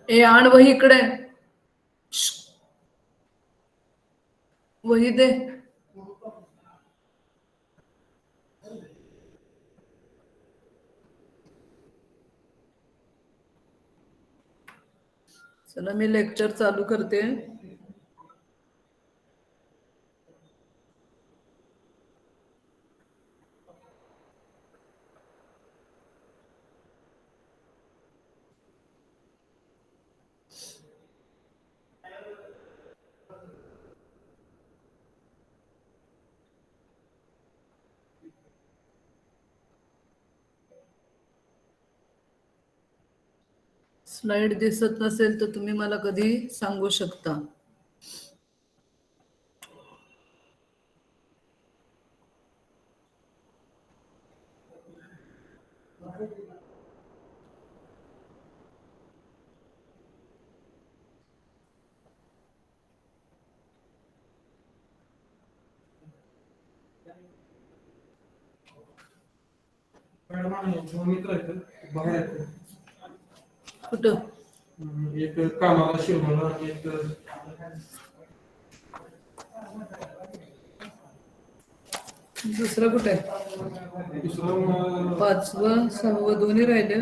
ए आण वही इकडे, वही दे. चला मी लेक्चर चालू करते. स्लाइड दिसत नसेल तर तुम्ही मला कधी सांगू शकता. कुठं एक कामाला शिरवला एक दुसरं कुठे आहे? पाचवं सहावं दोन्ही राहिले.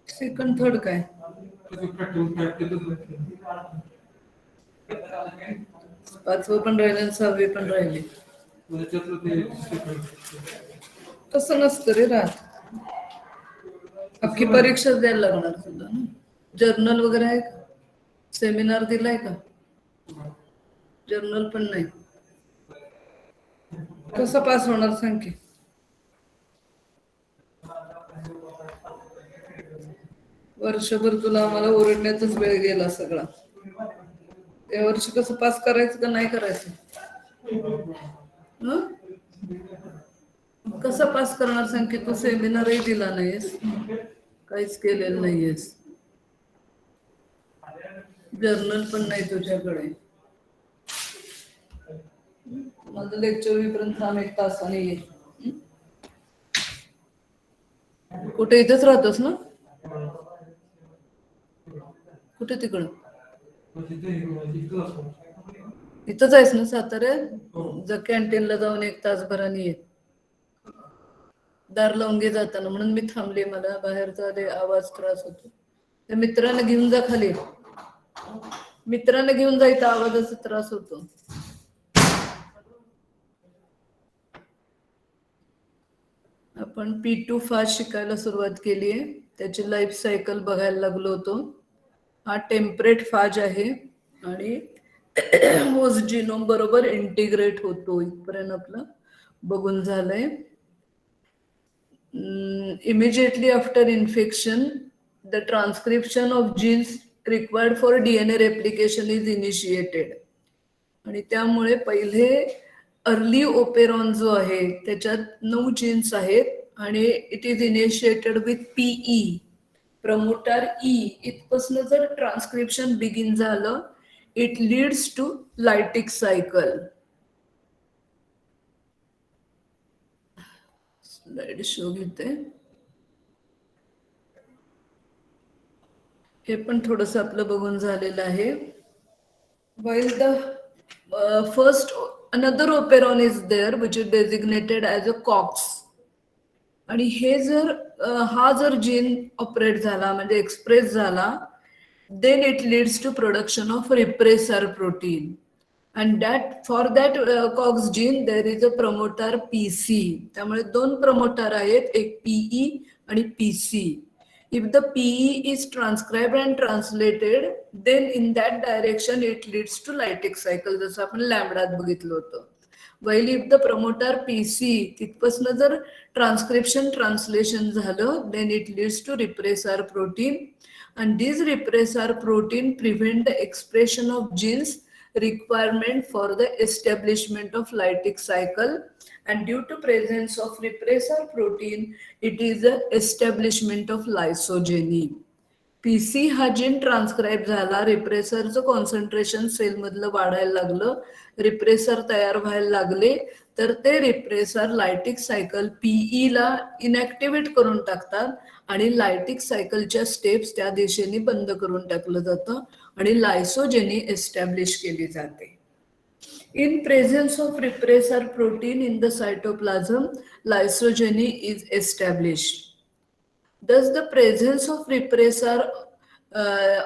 सेकंड थर्ड काय? पाचवं पण राहिले आणि सहावी पण राहिली. तसं नसतं रे राहत. अख्खी परीक्षा द्यायला लागणार तुला ना. जर्नल वगैरे आहे का? सेमिनार दिलाय का? जर्नल पण नाही. कसं पास होणार सांग की? वर्षभर तुला आम्हाला ओरडण्यातच वेळ गेला सगळा. या वर्षी कसं पास करायचं का नाही करायचं? कसं पास करणार सांग की? तू सेमिनारही दिला नाहीस, काहीच केलेलं नाहीयेस, जर्नल पण नाही तुझ्याकडे. माझं लेक्चर होईपर्यंत थांब, 1 तासाने ये. कुठे इथेच राहतोस ना? कुठे तिकडं? इथंच आहेस ना साताऱ्यात? जा कॅन्टीनला जाऊन 1 तासभराने ये. दार लावून घे जाताना, म्हणून मी थांबले. मला बाहेरचा आवाज त्रास होतो. त्या मित्राने घेऊन जा खाली. मित्राने घेऊन जा, इथं आवाजाचा त्रास होतो. आपण P2 फास्ट शिकायला सुरुवात केली आहे. त्याची लाईफ सायकल बघायला लागलो होतो. हा टेम्परेट फाज आहे आणि होस्ट जिनोम बरोबर इंटिग्रेट होतो. इथपर्यंत आपलं बघून झालंय. Immediately after infection, the transcription of genes required for DNA replication is initiated. आणि त्यामुळे पहिले अर्ली ओपेरॉन जो आहे त्याच्यात 9 जीन्स आहेत आणि it is initiated with PE, promoter E. इथपासून जर ट्रान्सक्रिप्शन बिगिन झालं, it leads to lytic cycle. Slide show घेते. हे पण थोडंसं आपलं बघून झालेलं आहे. While the first another operon is there which is designated as a COX. आणि हे जर हा जर जीन ऑपरेट झाला म्हणजे एक्सप्रेस झाला, then it leads to production of repressor protein. And that for that COX gene there is a promoter PC. त्यामुळे 2 promoter आहेत, एक PE आणि PC. If the PE is transcribed and translated, then in that direction it leads to lytic cycle, जसं आपण लॅम्बडात बघितलं होतं. While if the promoter PC तिथपासून जर transcription translation झालं, then it leads to repressor protein, and these repressor protein prevent the expression of genes requirement for the establishment of lytic cycle, and due to presence of repressor protein it is the establishment of lysogeny. PC हा gene transcribe झाला, रिप्रेसरचं concentration sale मधलं वाढायला लागलं, repressor तयार व्हायला लागले, तर ते रिप्रेसर लायटिक सायकल पीई ला इनॅक्टिव्हेट करून टाकतात आणि लायटिक सायकलच्या स्टेप्स त्या दिशेने बंद करून टाकलं जातं आणि लायसोजेनी एस्टॅब्लिश केली जाते. In presence of repressor protein in the cytoplasm, lysogeny is established. Thus, the presence of repressor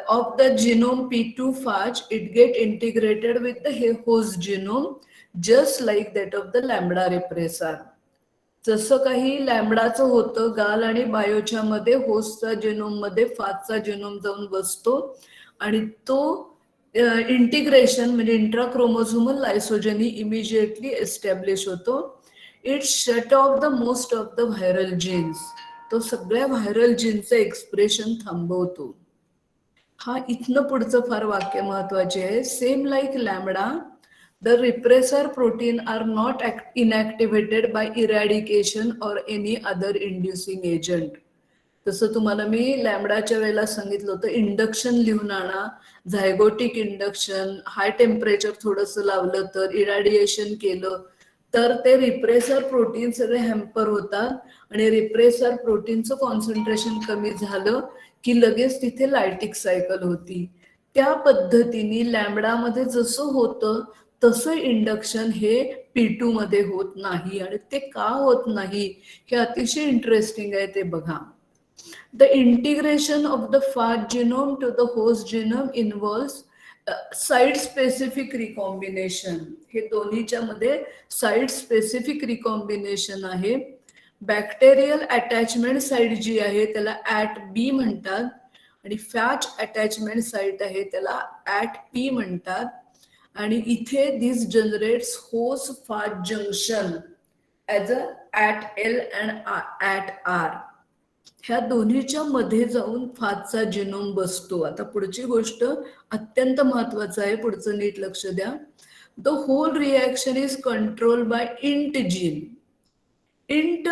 of the genome P2 phage, it get integrated with the host genome, just like that of the lambda repressor. जसं काही लॅम्बडाचं होतं, गाल आणि बायोच्या मध्ये होस्टचा genome मध्ये फाजचा genome जाऊन बसतो आणि तो इंटिग्रेशन म्हणजे इंट्राक्रोमोझोमल लायसोजेनी इमिजिएटली एस्टॅब्लिश होतो. It shut off the most of the viral genes, तो सगळ्या व्हायरल जीन्सचं एक्सप्रेशन थांबवतो. हा इथनं पुढचं फार वाक्य महत्वाचे आहे. Same like lambda, the repressor protein are not inactivated by eradication or any other inducing agent. तसं तुम्हाला मी लॅम्बडाच्या वेळेला सांगितलं होतं, इंडक्शन लिहून आणा, झायगोटिक इंडक्शन, हाय टेम्परेचर थोडंसं लावलं तर, इरॅडिएशन केलं तर ते रिप्रेसर प्रोटीन सगळे हॅम्पर होतात आणि रिप्रेसर प्रोटीनचं कॉन्सन्ट्रेशन कमी झालं की लगेच तिथे लायटिक सायकल होती. त्या पद्धतीने लॅम्बडामध्ये जसं होतं तसं इंडक्शन हे P2 मध्ये होत नाही. आणि ते का होत नाही हे अतिशय इंटरेस्टिंग आहे, ते बघा. The integration of the phage genome to the host genome involves site specific recombination. हे दोन्हीच्या मध्ये साइट स्पेसिफिक रिकॉम्बिनेशन आहे. बॅक्टेरियल अटॅचमेंट साइट जी आहे त्याला @B म्हणतात आणि फॅच अटॅचमेंट साइट आहे त्याला @P म्हणतात. आणि इथे this generates host phage junction as a @L and @R. ह्या दोन्हीच्या मध्ये जाऊन फाजचा जिनोम बसतो. आता पुढची गोष्ट अत्यंत महत्वाचं आहे, पुढचं नीट लक्ष द्या. The whole reaction is control by int gene. Int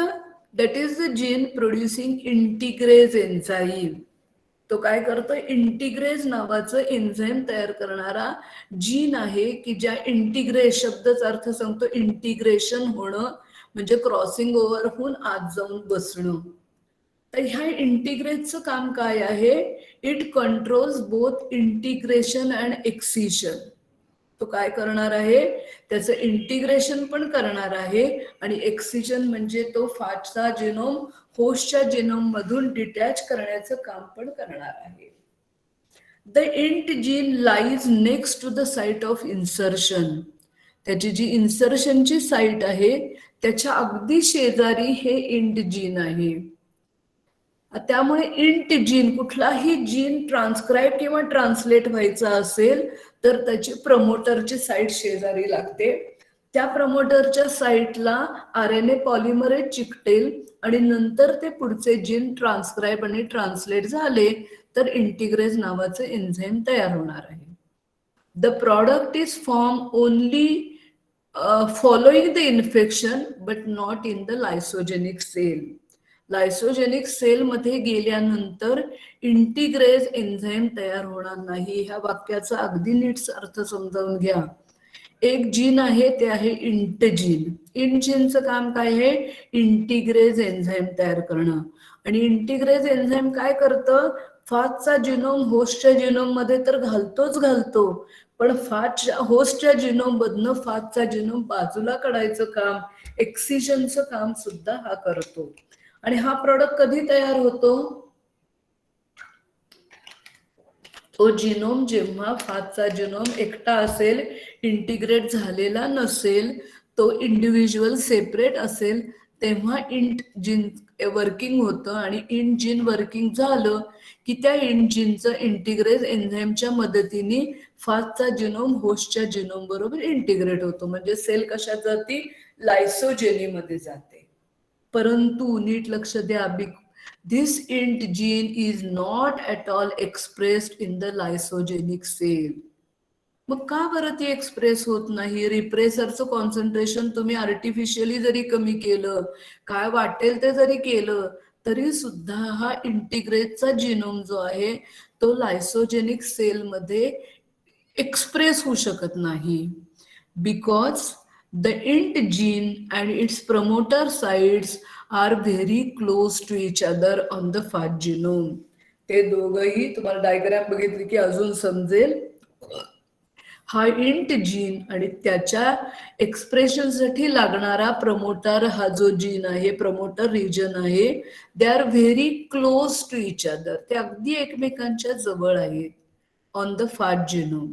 that is the gene producing integrase enzyme. तो काय करतो, इंटिग्रेज नावाचं एन्झाईम तयार करणारा जीन आहे की ज्या इंटिग्रेज शब्दचा अर्थ सांगतो, इंटिग्रेशन होणं म्हणजे क्रॉसिंग ओव्हर होऊन आत जाऊन बसणं. तर ह्या इंटिग्रेजचं काम काय आहे, it controls both integration and excision. तो काय करणार आहे, त्याचं इंटिग्रेशन पण करणार आहे आणि एक्सिशन म्हणजे तो फाजचा जिनोम होस्टच्या जिनोम मधून डिटॅच करण्याचं काम पण करणार आहे. The int gene lies next to the site of insertion. त्याची जी इन्सर्शनची साइट आहे त्याच्या अगदी शेजारी हे इंट जीन आहे. त्यामुळे इंट जीन, कुठलाही जीन ट्रान्सक्राईब किंवा ट्रान्सलेट व्हायचा असेल तर त्याची प्रमोटरची साइट शेजारी लागते. त्या प्रमोटरच्या साइटला RNA पॉलिमरेज चिकटेल आणि नंतर ते पुढचे जीन ट्रान्सक्राईब आणि ट्रान्सलेट झाले तर इंटिग्रेज नावाचं एन्झाईम तयार होणार आहे. The product is form only following the infection but not in the lysogenic cell. Lysogenic cell मध्ये गेल्यानंतर इंटिग्रेज एन्झाईम तयार होणार नाही. ह्या वाक्याचा अगदी नीट अर्थ समजावून घ्या. एक जीन आहे ते आहे इंट जीन. इंट जीनचं काम काय आहे, इंटिग्रेज एन्झाईम तयार करणं. आणि इंटिग्रेज एन्झाईम काय करतं, फाजचा जिनोम होस्टच्या जिनोम मध्ये तर घालतो, पण फाजच्या होस्टच्या जिनोम मधनं फाजचा जिनोम बाजूला काढायचं काम, एक्सिशनचं काम सुद्धा हा करतो. आणि हा प्रॉडक्ट कधी तयार होतो, तो जिनोम जेव्हा फाजचा जिनोम एकटा असेल, इंटिग्रेट झालेला नसेल, तो इंडिव्हिज्युअल सेपरेट असेल, तेव्हा इंट जीन वर्किंग होतं आणि इंट जीन वर्किंग झालं की त्या इंट जीनचं इंटिग्रेज एन्झाईमच्या मदतीने फास्टचा जिनोम होस्टच्या जिनोम बरोबर इंटिग्रेट होतो. म्हणजे सेल कशात जाते? लायसोजेनीमध्ये जाते. परंतु नीट लक्ष द्या, this int gene is not at all expressed in the lysogenic cell. मग का बरं ती एक्सप्रेस होत नाही? रिप्रेसरचं कॉन्सन्ट्रेशन तुम्ही आर्टिफिशियली जरी कमी केलं, काय वाटेल ते जरी केलं, तरी सुद्धा हा इंटिग्रेटचा जिनोम जो आहे तो लायसोजेनिक सेलमध्ये एक्सप्रेस होऊ शकत नाही. Because the int gene and its promoter sites are very close to each other on the phage genome. ते दोघंही तुम्हाला डायग्राम बघितली की अजून समजेल. हा इंट जीन आणि त्याच्या एक्सप्रेशनसाठी लागणारा प्रमोटर हा जो जीन आहे, प्रमोटर रिजन आहे, they are very close to each other. ते अगदी एकमेकांच्या जवळ आहेत on the phage genome.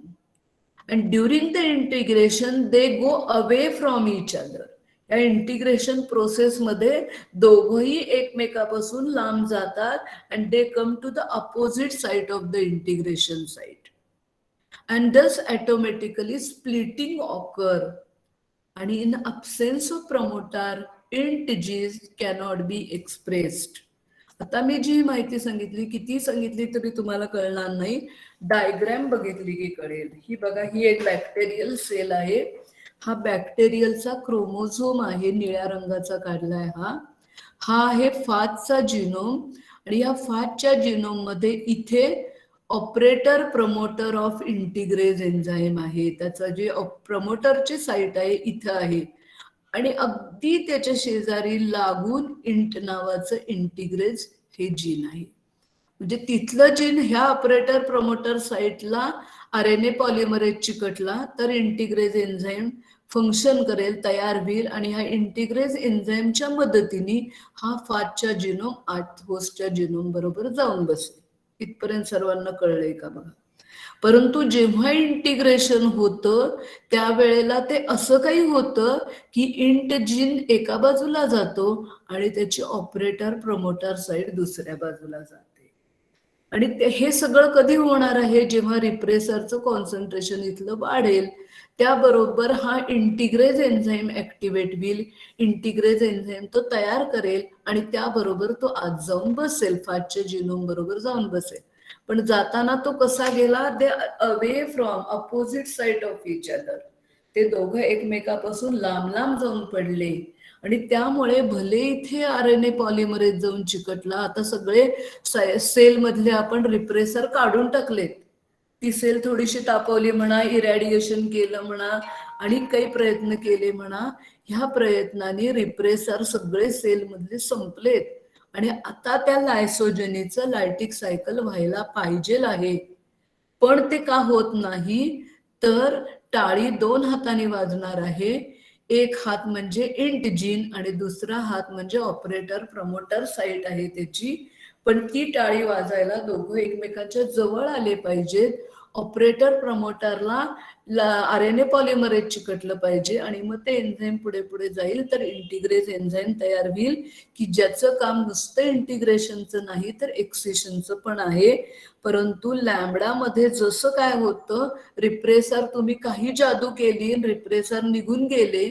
And during the integration they go away from each other. या इंटिग्रेशन प्रोसेसमध्ये दोघंही एकमेकापासून लांब जातात and they come to the opposite side of the integration site. And thus automatically splitting occur. And in absence of promoter, int genes cannot be expressed. आता मी जी माहिती सांगितली, किती सांगितली तरी तुम्हाला कळणार नाही. डायग्राम बघितली की कळेल. ही बघा, ही एक बॅक्टेरियल सेल आहे. हा बॅक्टेरियलचा क्रोमोझोम आहे, निळ्या रंगाचा काढलाय हा आहे फाजचा जिनोम. आणि या फाजच्या जिनोम मध्ये इथे ऑपरेटर प्रमोटर ऑफ इंटिग्रेज एन्झाईम आहे. त्याचा जे प्रमोटरची साईट आहे इथं आहे आणि अगदी त्याच्या शेजारी लागून इंट नावाचं इंटिग्रेज हे जीन आहे. म्हणजे तिथलं जीन ह्या ऑपरेटर प्रमोटर साईटला RNA पॉलिमरेज चिकटला तर इंटिग्रेज एन्झाईम फंक्शन करेल, तयार होईल आणि ह्या इंटिग्रेज एन्झाईमच्या मदतीने हा फाजच्या जिनोम होस्टच्या जिनोम बरोबर जाऊन बसेल. इथपर्यंत सर्वांना कळलंय का बघा. परंतु जेव्हा इंटिग्रेशन होतं त्यावेळेला ते असं काही होतं की इंट जीन एका बाजूला जातो आणि त्याची ऑपरेटर प्रमोटर साइड दुसऱ्या बाजूला जाते. आणि हे सगळं कधी होणार आहे? जेव्हा रिप्रेसरचं कॉन्सन्ट्रेशन इथलं वाढेल त्याबरोबर हा इंटिग्रेज एन्झाईम ऍक्टिव्हेट होईल. इंटिग्रेज एन्झाईम तो तयार करेल आणि त्याबरोबर तो आत जाऊन बसेल, फाजच्या जिनोम बरोबर जाऊन बसेल. पण जाताना तो कसा गेला? They away from opposite side of each other. ते दोघं एकमेकापासून लांब लांब जाऊन पडले आणि त्यामुळे भले इथे RNA पॉलिमरेज जाऊन चिकटला, आता सगळे सेल मधले आपण रिप्रेसर काढून टाकलेत. ती सेल थोडीशी तापवली म्हणा, इरॅडिएशन केलं म्हणा आणि काही प्रयत्न केले म्हणा. ह्या प्रयत्नाने रिप्रेसर सगळे सेल मधले संपलेत आणि आता त्या लायसोजेनीचं लायटिक सायकल व्हायला पाहिजे आहे. पण ते का होत नाही? तर टाळी 2 हाताने वाजणार आहे. एक हात म्हणजे इंट जीन आणि दुसरा हात म्हणजे ऑपरेटर प्रमोटर साइट आहे त्याची. पण ती टाळी वाजायला दोघं एकमेकांच्या जवळ आले पाहिजेत. ऑपरेटर प्रमोटरला RNA पॉलिमरेज चिकटलं पाहिजे आणि मग ते एन्झाईम पुढे पुढे जाईल तर इंटिग्रेज एन्झाईम तयार होईल की ज्याचं काम नुसतं इंटिग्रेशनचं नाही तर एक्सिशनचं पण आहे. परंतु लॅम्बडामध्ये जसं काय होतं, रिप्रेसर तुम्ही काही जादू केली, रिप्रेसर निघून गेले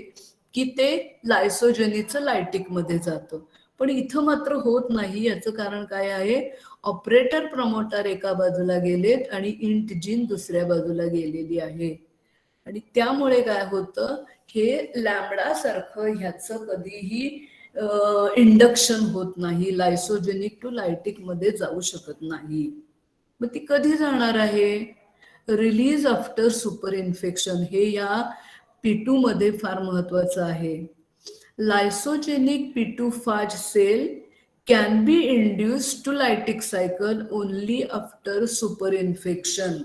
की ते लायसोजेनीचं लायटिक मध्ये जातं. पण इथं मात्र होत नाही. याचं कारण काय आहे? ऑपरेटर प्रमोटर एका बाजूला गेलेत आणि इंट जीन दुसऱ्या बाजूला गेलेली आहे. आणि त्यामुळे काय होतं, हे लॅम्बडा सारखं ह्याचं कधीही इंडक्शन होत नाही, लायसोजेनिक टू लायटिक मध्ये जाऊ शकत नाही. मग ती कधी जाणार आहे? Release after super infection. हे या P2 मध्ये फार महत्वाचं आहे. लायसोजेनिक P2 phage cell can be induced to lytic cycle only after superinfection.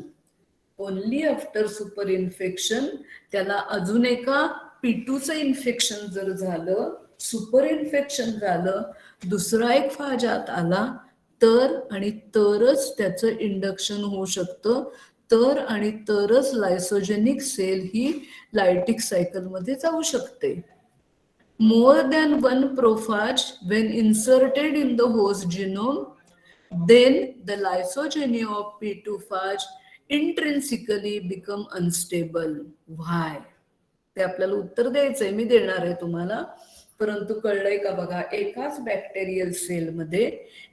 Only after superinfection. त्याला अजून एका P2चं इन्फेक्शन जर झालं, सुपर इन्फेक्शन झालं, दुसरा एक फाज आत आला तर आणि तरच त्याचं इंडक्शन होऊ शकतं. तर आणि तरच लायसोजेनिक सेल ही लायटिक सायकल मध्ये जाऊ शकते. more than one prophage when inserted in the host genome, then the lysogeny of P2 phage intrinsically become unstable. Why? ते आपल्याला उत्तर द्यायचंय, मी देणार आहे तुम्हाला, परंतु कळलंय का बघा, एकाच बॅक्टेरियल सेलमध्ये,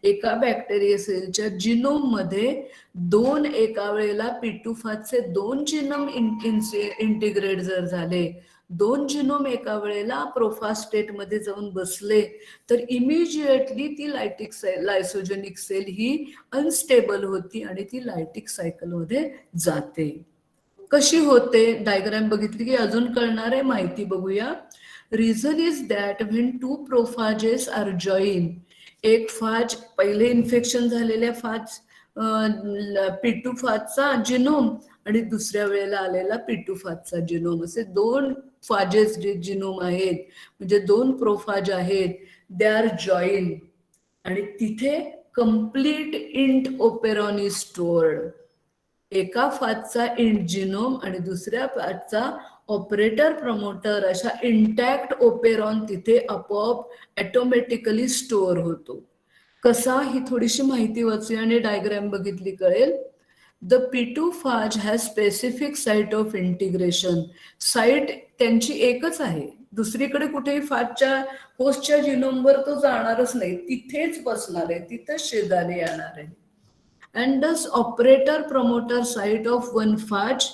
एका बॅक्टेरियल सेलच्या जिनोम मध्ये दोन एका वेळेला P2 फाजचे दोन जिनोम इंटिग्रेट जर झाले, दोन जिनोम एका वेळेला प्रोफाज स्टेट मध्ये जाऊन बसले, तर इमिजिएटली ती लायसोजेनिक सेल ही अनस्टेबल होती आणि ती लायटिक सायकल मध्ये जाते. कशी होते, डायग्राम बघितली की अजून कळणार आहे, माहिती बघूया. Reason is that when two prophages are join, एक फाज, पहिले इन्फेक्शन झालेल्या फाज P2 फाजचा जिनोम आणि दुसऱ्या वेळेला आलेला P2 फाजचा जिनोम, असे दोन फाजेस जे जिनोम आहेत, म्हणजे दोन प्रोफाज आहेत, दे आर जॉईन आणि तिथे complete int operon is stored. एका फाजचा इंट जिनोम आणि दुसऱ्या फाजचा ऑपरेटर प्रमोटर, अशा इंटॅक्ट ओपेरॉन तिथे आपोआप ऑटोमॅटिकली स्टोअर होतो. कसा, ही थोडीशी माहिती वाचूया आणि डायग्राम बघितली कळेल. The P2 phage has specific site of integration. Site त्यांची एकच आहे, दुसरीकडे कुठेही फाजच्या होस्टच्या जिनोमवर तो जाणारच नाही, तिथेच बसणार आहे, तिथेच शेजारी येणार आहे. And thus operator promoter site of one phage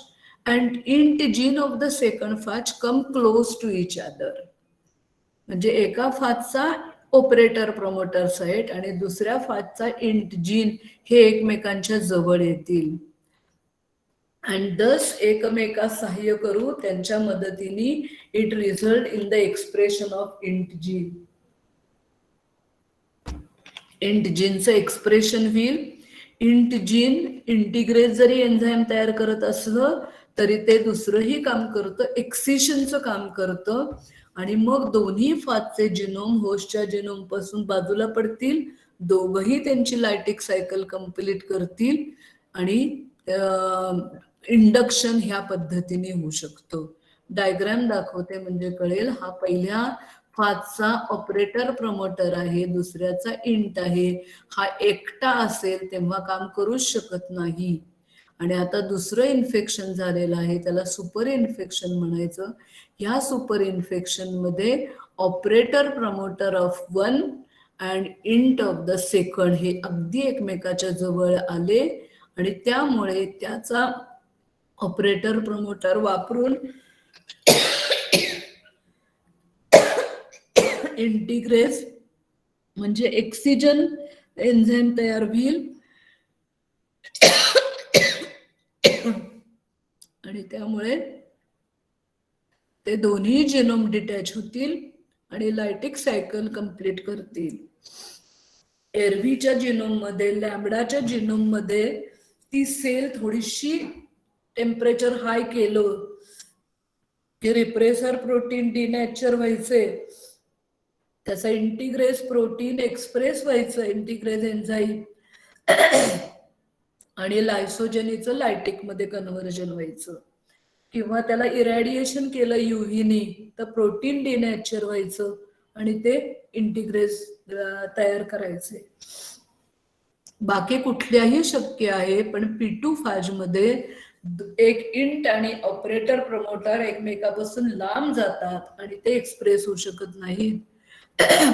and int gene of the second phage come close to each other. म्हणजे एका फाजचा ऑपरेटर प्रमोटर साइट आणि दुसऱ्या फाजचा इंट जीन हे एकमेकांच्या जवळ येतील. and thus एकमेकास सहाय्य करू त्यांच्या मदतीने it result in the expression of int gene. int जीनचं एक्सप्रेशन होईल. इंट जीन इंटिग्रेज जरी एन्झाईम तयार करत असलं तरी ते दुसरंही काम करतं, एक्सिशनचं काम करतं, आणि मग दोन्ही फाजचे जिनोम होस्टच्या जिनोम पासून बाजूला पडतील, दोघही त्यांची लायटिक सायकल कंप्लीट करतील आणि इंडक्शन ह्या पद्धतीने होऊ शकतं. डायग्राम दाखवते म्हणजे कळेल. हा पहिल्या फाजचा ऑपरेटर प्रमोटर आहे, दुसऱ्याचा इंट आहे. हा एकटा असेल तेव्हा काम करूच शकत नाही. आणि आता दुसरं इन्फेक्शन झालेलं आहे, त्याला सुपर इन्फेक्शन म्हणायचं. ह्या सुपर इन्फेक्शन मध्ये operator promoter of one and int of the second हे अगदी एकमेकाच्या जवळ आले आणि त्यामुळे त्याचा ऑपरेटर प्रमोटर वापरून इंटिग्रेज म्हणजे एक्सिजन एन्झाईम तयार होईल आणि त्यामुळे ते दोन्ही जिनोम डिटॅच होतील आणि लायटिक सायकल कंप्लीट करतील. एरव्हीच्या जिनोम मध्ये, लॅम्बडाच्या जिनोम मध्ये ती सेल थोडीशी टेम्परेचर हाय केलं की रिप्रेसर प्रोटीन डिनॅचर व्हायचे, त्याचा इंटिग्रेज प्रोटीन एक्सप्रेस व्हायचं, इंटिग्रेज एन्झाईम, आणि लायसोजेनीचं लायटिक मध्ये कन्व्हर्जन व्हायचं, किंवा त्याला इरॅडिएशन केलं युव्हीनी तर प्रोटीन डिनॅचर व्हायचं आणि ते इंटिग्रेज तयार करायचे. बाकी कुठल्याही शक्य आहे, पण P2 फाज मध्ये एक इंट आणि ऑपरेटर प्रमोटर एकमेकापासून लांब जातात आणि ते एक्सप्रेस होऊ शकत नाहीत.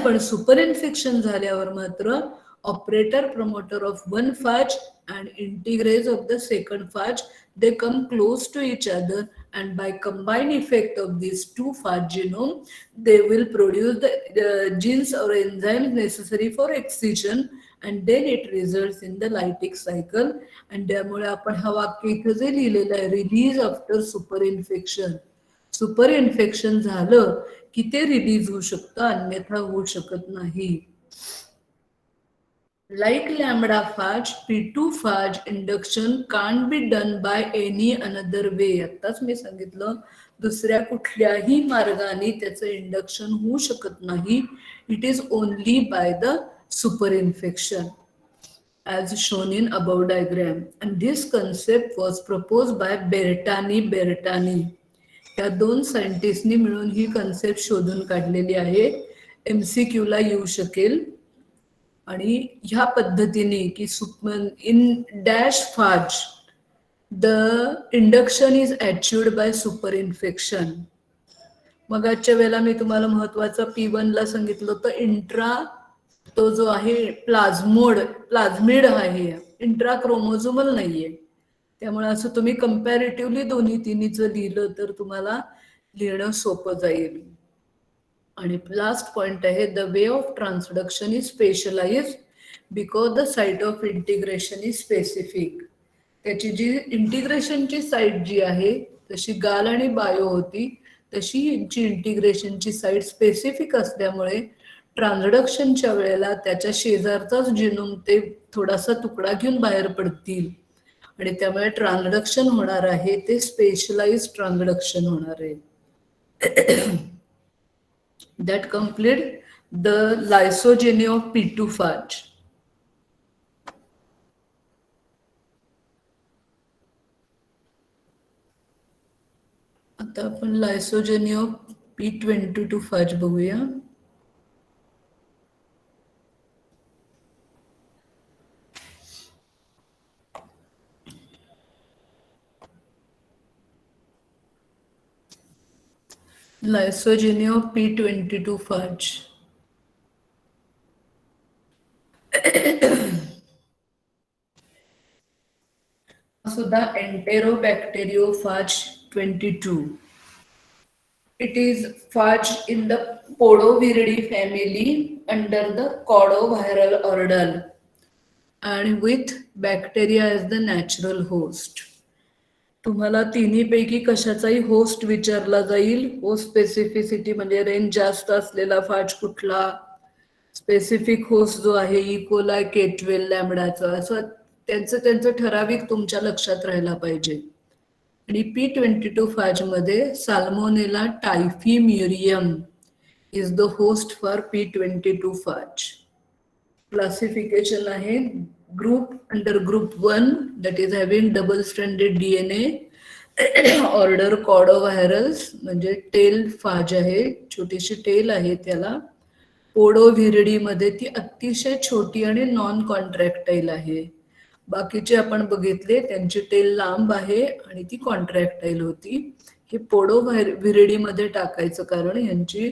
पण सुपर इन्फेक्शन झाल्यावर मात्र operator promoter of one phage and integrase of the second phage, they come close to each other, and by combined effect of these two phage genome, they will produce the genes or enzymes necessary for excision, and then it results in the lytic cycle. And त्यामुळे आपण हा वाक्य इथे जे लिहिलेलं आहे, release after super infection, super infection झालं की ते रिलीज होऊ शकतं, अन्यथा होऊ शकत नाही. Like lambda phage, P2 phage induction can't be done by any another way. आताच मी सांगितलं, दुसऱ्या कुठल्याही मार्गाने त्याचं इंडक्शन होऊ शकत नाही. It is only by the super infection as shown in above diagram. And this concept was proposed by Bertani. या 2 सायंटिस्टनी मिळून ही कन्सेप्ट शोधून काढलेली आहे. MCQ ला येऊ शकेल. आणि ह्या पद्धतीने की in dash phage the induction is achieved by super infection. मग आजच्या वेळेला मी तुम्हाला महत्वाचा P1 ला सांगितलं होतं इंट्रा, तो जो आहे प्लाझ्मिड आहे, इंट्रा क्रोमोझोमल नाहीये. त्यामुळे असं तुम्ही कंपॅरेटिव्हली दोन्ही तिन्हीचं लिहिलं तर तुम्हाला लिहिणं सोपं जाईल. आणि लास्ट पॉइंट आहे the way of transduction is specialize because the site of integration is specific. त्याची जी इंटिग्रेशनची साईट जी आहे तशी गाल आणि बायो होती, तशी यांची इंटिग्रेशनची साईट स्पेसिफिक असल्यामुळे ट्रान्सडक्शनच्या वेळेला त्याच्या शेजारचाच जिनोम ते थोडासा तुकडा घेऊन बाहेर पडतील आणि त्यामुळे ट्रान्सडक्शन होणार आहे ते स्पेशलाइज ट्रान्सडक्शन होणार आहे. that complete the lysogeny of P2 phage. आता आपण लायसोजेनी ऑफ P22 phage बघूया. Lysogeny of P22 phage. सुद्धा Enterobacteriophage 22. It is phage in the Podoviridae family under the Cordoviral order and with bacteria as the natural host. तुम्हाला तिन्ही पैकी कशाचाही host विचारला जाईल. होस्ट स्पेसिफिसिटी म्हणजे रेंज जास्त असलेला फाज कुठला, स्पेसिफिक होस्ट जो आहे इकोला K12 लॅम्बडाचा, असं त्यांचं ठराविक तुमच्या लक्षात राहायला पाहिजे. आणि P22 फाज मध्ये Salmonella typhimurium is the host for P22 phage. Classification आहे group under group 1 that is having double stranded DNA, order Caudovirales म्हणजे टेल फाज आहे, छोटीशी टेल आहे त्याला. पोडोव्हिरिडी मध्ये ती अतिशय छोटी आणि नॉन कॉन्ट्रॅक्टाईल आहे. बाकीचे आपण बघितले त्यांची टेल लांब आहे आणि ती कॉन्ट्रॅक्टाईल होती. हे पोडोव्हिरिडी मध्ये टाकायचं कारण यांची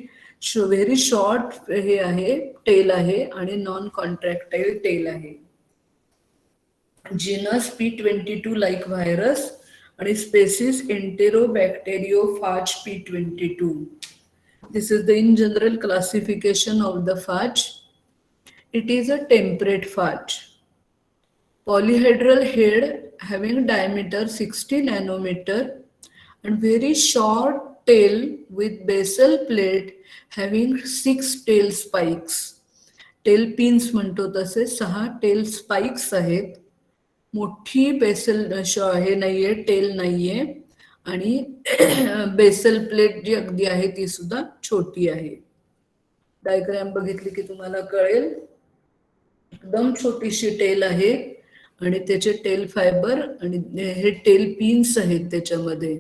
व्हेरी शॉर्ट हे आहे टेल आहे आणि नॉन कॉन्ट्रॅक्टाईल टेल आहे. जीनस P22 लाईक व्हायरस आणि spaces Enterobacteriophage P22. This is the in general classification of the phage. It is a temperate phage. Polyhedral head having diameter 60 nanometer and very short tail with basal plate having 6 tail spikes. Tail pins म्हणतो तसे 6 tail spikes आहेत. मोठी Basel हे नाहीये, tail नाहीये आणि Basel plate जी अगदी आहे ती सुद्धा छोटी आहे. डायग्राम बघितली की तुम्हाला कळेल. एकदम छोटीशी टेल आहे आणि त्याचे टेल फायबर आणि हे टेल पिन्स आहेत त्याच्यामध्ये.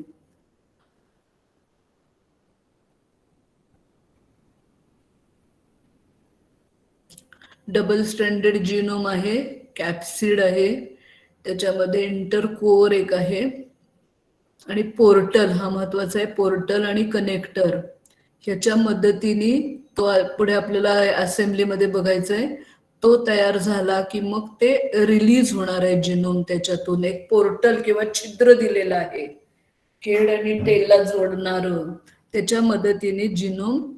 डबल स्ट्रँडेड जिनोम आहे, कॅप्सिड आहे, त्याच्यामध्ये इंटरकोअर एक आहे आणि पोर्टल हा महत्वाचा आहे. पोर्टल आणि कनेक्टर ह्याच्या मदतीने तो पुढे आपल्याला असेंब्लीमध्ये बघायचा आहे. तो तयार झाला की मग ते रिलीज होणार आहे जिनोम. त्याच्यातून एक पोर्टल किंवा छिद्र दिलेलं आहे हेड आणि टेलला जोडणार. त्याच्या मदतीने जिनोम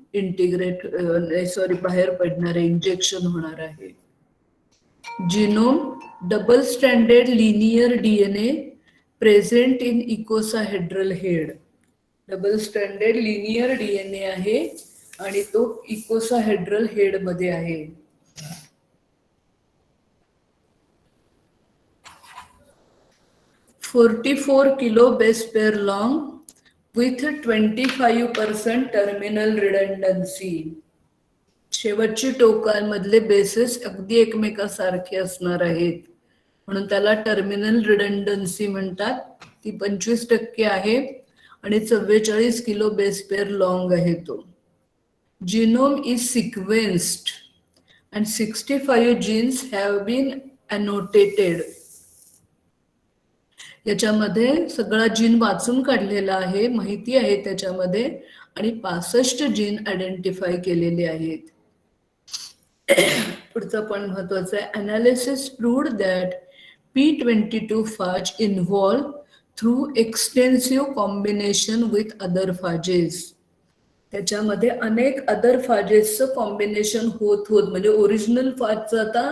बाहेर पडणार आहे, इंजेक्शन होणार आहे. Genome double stranded linear DNA present in icosahedral head. Double stranded linear DNA आहे आणि तो इकोसाहेड्रल हेड मध्ये आहे. $44 kilo base pair long with 25% terminal redundancy. शेवटची टोकांमधले बेसेस अगदी एकमेकासारखे असणार आहेत म्हणून त्याला टर्मिनल रिडंडन्सी म्हणतात. ती 25% आहे आणि 44 किलो बेस पेअर लॉंग आहे तो. Genome is sequenced and 65 genes have been annotated. याच्यामध्ये सगळा जीन वाचून काढलेला आहे, माहिती आहे त्याच्यामध्ये, आणि 65 जीन आयडेंटिफाय केलेले आहेत. पुढचा पॉइंट महत्वाचा आहे. Analysis proved that P22 phage involve through extensive combination with other phages. त्याच्यामध्ये अनेक अदर फाजेसचं कॉम्बिनेशन होत म्हणजे ओरिजिनल फाजचं आता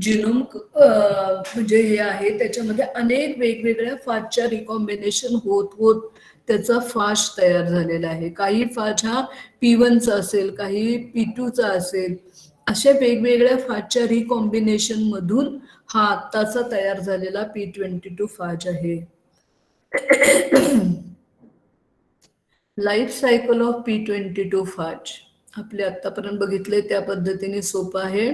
जिनोम म्हणजे हे आहे, त्याच्यामध्ये अनेक वेगवेगळ्या फाजच्या रिकॉम्बिनेशन होत त्याचा फाज तयार झालेला आहे. काही फाज हा P1चा असेल, काही P2चा असेल, अशा वेगवेगळ्या फाजच्या रिकॉम्बिनेशन मधून हा आत्ताचा तयार झालेला P22 फाज आहे. लाईफ सायकल ऑफ P22 फाज आपले आतापर्यंत बघितले त्या पद्धतीने सोपं आहे.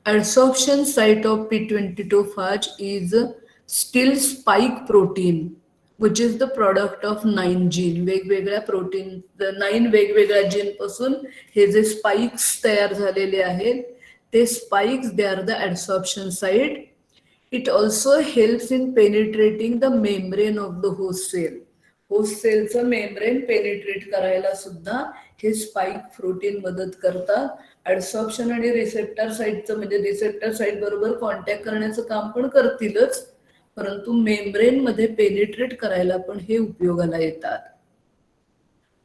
Adsorption site of P22 phage is still spike protein, which is the product of 9 gene. वेगवेगळ्या प्रोटीन 9 वेगवेगळ्या जीन पासून हे जे स्पाइक्स तयार झालेले आहेत ते spikes they are the adsorption site. It also helps in penetrating the membrane of the host cell. Host सेलचं मेम्ब्रेन पेनिट्रेट करायला सुद्धा हे स्पाइक प्रोटीन मदत करतात. ऍडसॉर्प्शन आणि रिसेप्टर साइटचं म्हणजे रिसेप्टर साइट बरोबर कॉन्टॅक्ट करण्याचं काम पण करतीलच, परंतु मेम्ब्रेन मध्ये पेनिट्रेट करायला पण हे उपयोगाला येतात.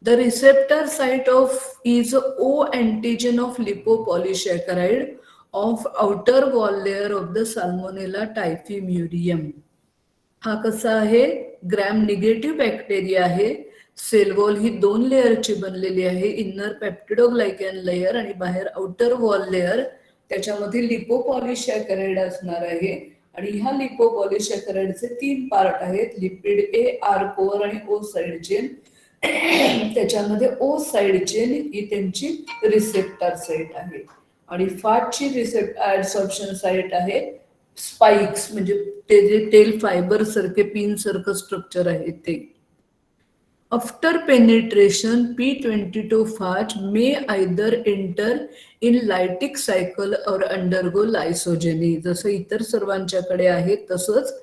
The receptor site of is O antigen of lipopolysaccharide of outer wall layer of the Salmonella typhimurium. हा कसा आहे? ग्रॅम निगेटिव्ह बॅक्टेरिया आहे. सेल वॉल ही 2 लेअरची बनलेली आहे, इन्नर पेप्टिडोग्लायकॅन लेअर आणि बाहेर आउटर वॉल लेअर. त्याच्यामध्ये लिपोपॉलिसॅकराइड असणार आहे आणि ह्या लिपोपॉलिसॅकराइडचे 3 पार्ट आहेत, लिपिड ए, आर कोअर आणि ओ साइड चेन. त्याच्यामध्ये ओ साइड चेन ही त्यांची रिसेप्टर साइट आहे आणि फाजची ऍडसॉर्प्शन साइट आहे स्पाइक्स, म्हणजे ते जे टेल फायबर सारखे पिन सारखं स्ट्रक्चर आहे ते. After penetration P22 phage may either enter in lytic cycle or undergo lysogeny. जसं इतर सर्वांच्याकडे आहे तसंच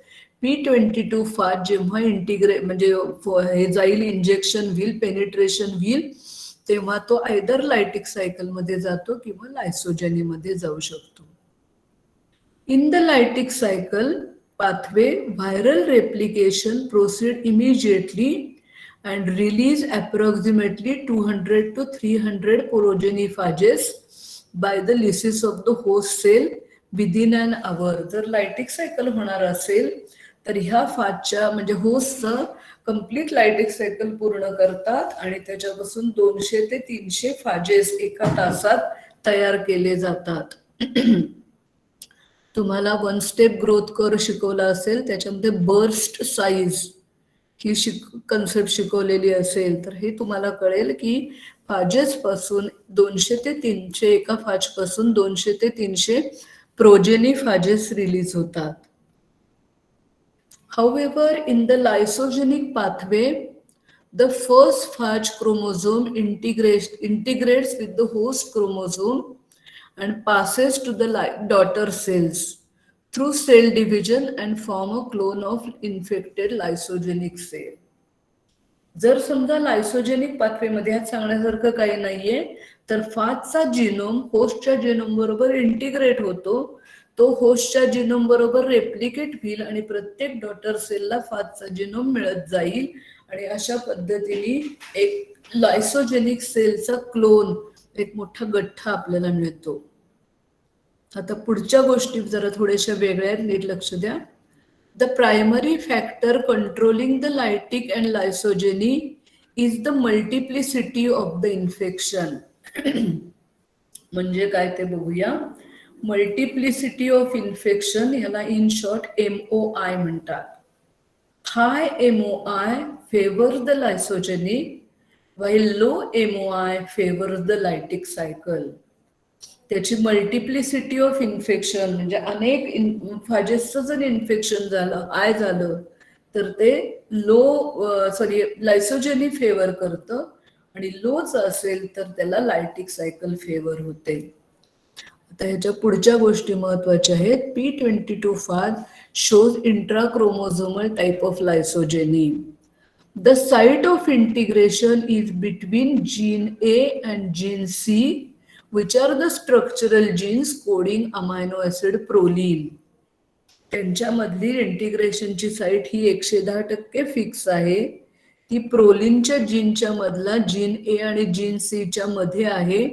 P22 phage जेव्हा इंटिग्रेट म्हणजे हे जाईल, इंजेक्शन व्हील, पेनिट्रेशन व्हील, तेव्हा तो आयदर लायटिक सायकल मध्ये जातो किंवा लायसोजेनी मध्ये जाऊ शकतो. In the lytic cycle pathway, viral replication proceed immediately and release approximately 200 to 300 progeny phages by the lysis of the host cell within an hour. जर लायटिक cycle होणार असेल तर ह्या फाजच्या म्हणजे होस्टचं कम्प्लीट लायटिक सायकल पूर्ण करतात आणि त्याच्यापासून 200 ते 300 फाजेस एका तासात तयार केले जातात. तुम्हाला 1 स्टेप ग्रोथ कर्व शिकवला असेल, त्याच्यामध्ये बर्स्ट साईज ही कन्सेप्ट शिकवलेली असेल तर हे तुम्हाला कळेल की फाजेस पासून 200 ते 300 एका फाज पासून 200 ते 300 प्रोजेनी फाजेस रिलीज होतात. However, in the lysogenic pathway, the first phage chromosome integrates with the host chromosome and passes to the daughter cells through cell division and form a clone of infected lysogenic cell. जर समजा लायसोजेनिक pathway मध्ये ह्यात सांगण्यासारखं काही नाहीये तर फाजचा genome होस्टच्या genome बरोबर इंटिग्रेट होतो, तो होस्टच्या जिनोम बरोबर रेप्लिकेट होईल आणि प्रत्येक डॉटर सेलला फाजचा जिनोम मिळत जाईल आणि अशा पद्धतीने एक लायसोजेनिक सेलचा क्लोन, एक मोठा गठ्ठा आपल्याला मिळतो. आता पुढच्या गोष्टी जरा थोड्याशा वेगळ्या आहेत, नीट लक्ष द्या. The primary factor controlling the lytic and lysogeny is the multiplicity of the infection. म्हणजे काय ते बघूया. मल्टिप्लिसिटी ऑफ इन्फेक्शन ह्याला इन शॉर्ट MOI म्हणतात. High MOI favours the lysogeny while low MOI favors the lytic cycle. त्याची multiplicity of infection म्हणजे अनेक फाजेसचं जर इन्फेक्शन झालं, हाय झालं, तर ते लायसोजेनी फेवर करतं आणि लोच असेल तर त्याला लायटिक सायकल फेवर होते. आता ह्याच्या पुढच्या गोष्टी महत्वाच्या आहेत. P22 phage shows intrachromosomal type of lysogeny. The site of integration is between gene A and gene C, which are the structural genes coding amino acid proline. त्यांच्यामधली इंटिग्रेशनची साईट ही 110% फिक्स आहे. ती प्रोलिनच्या जीनच्या मधला जीन ए आणि gene C च्या मध्ये आहे,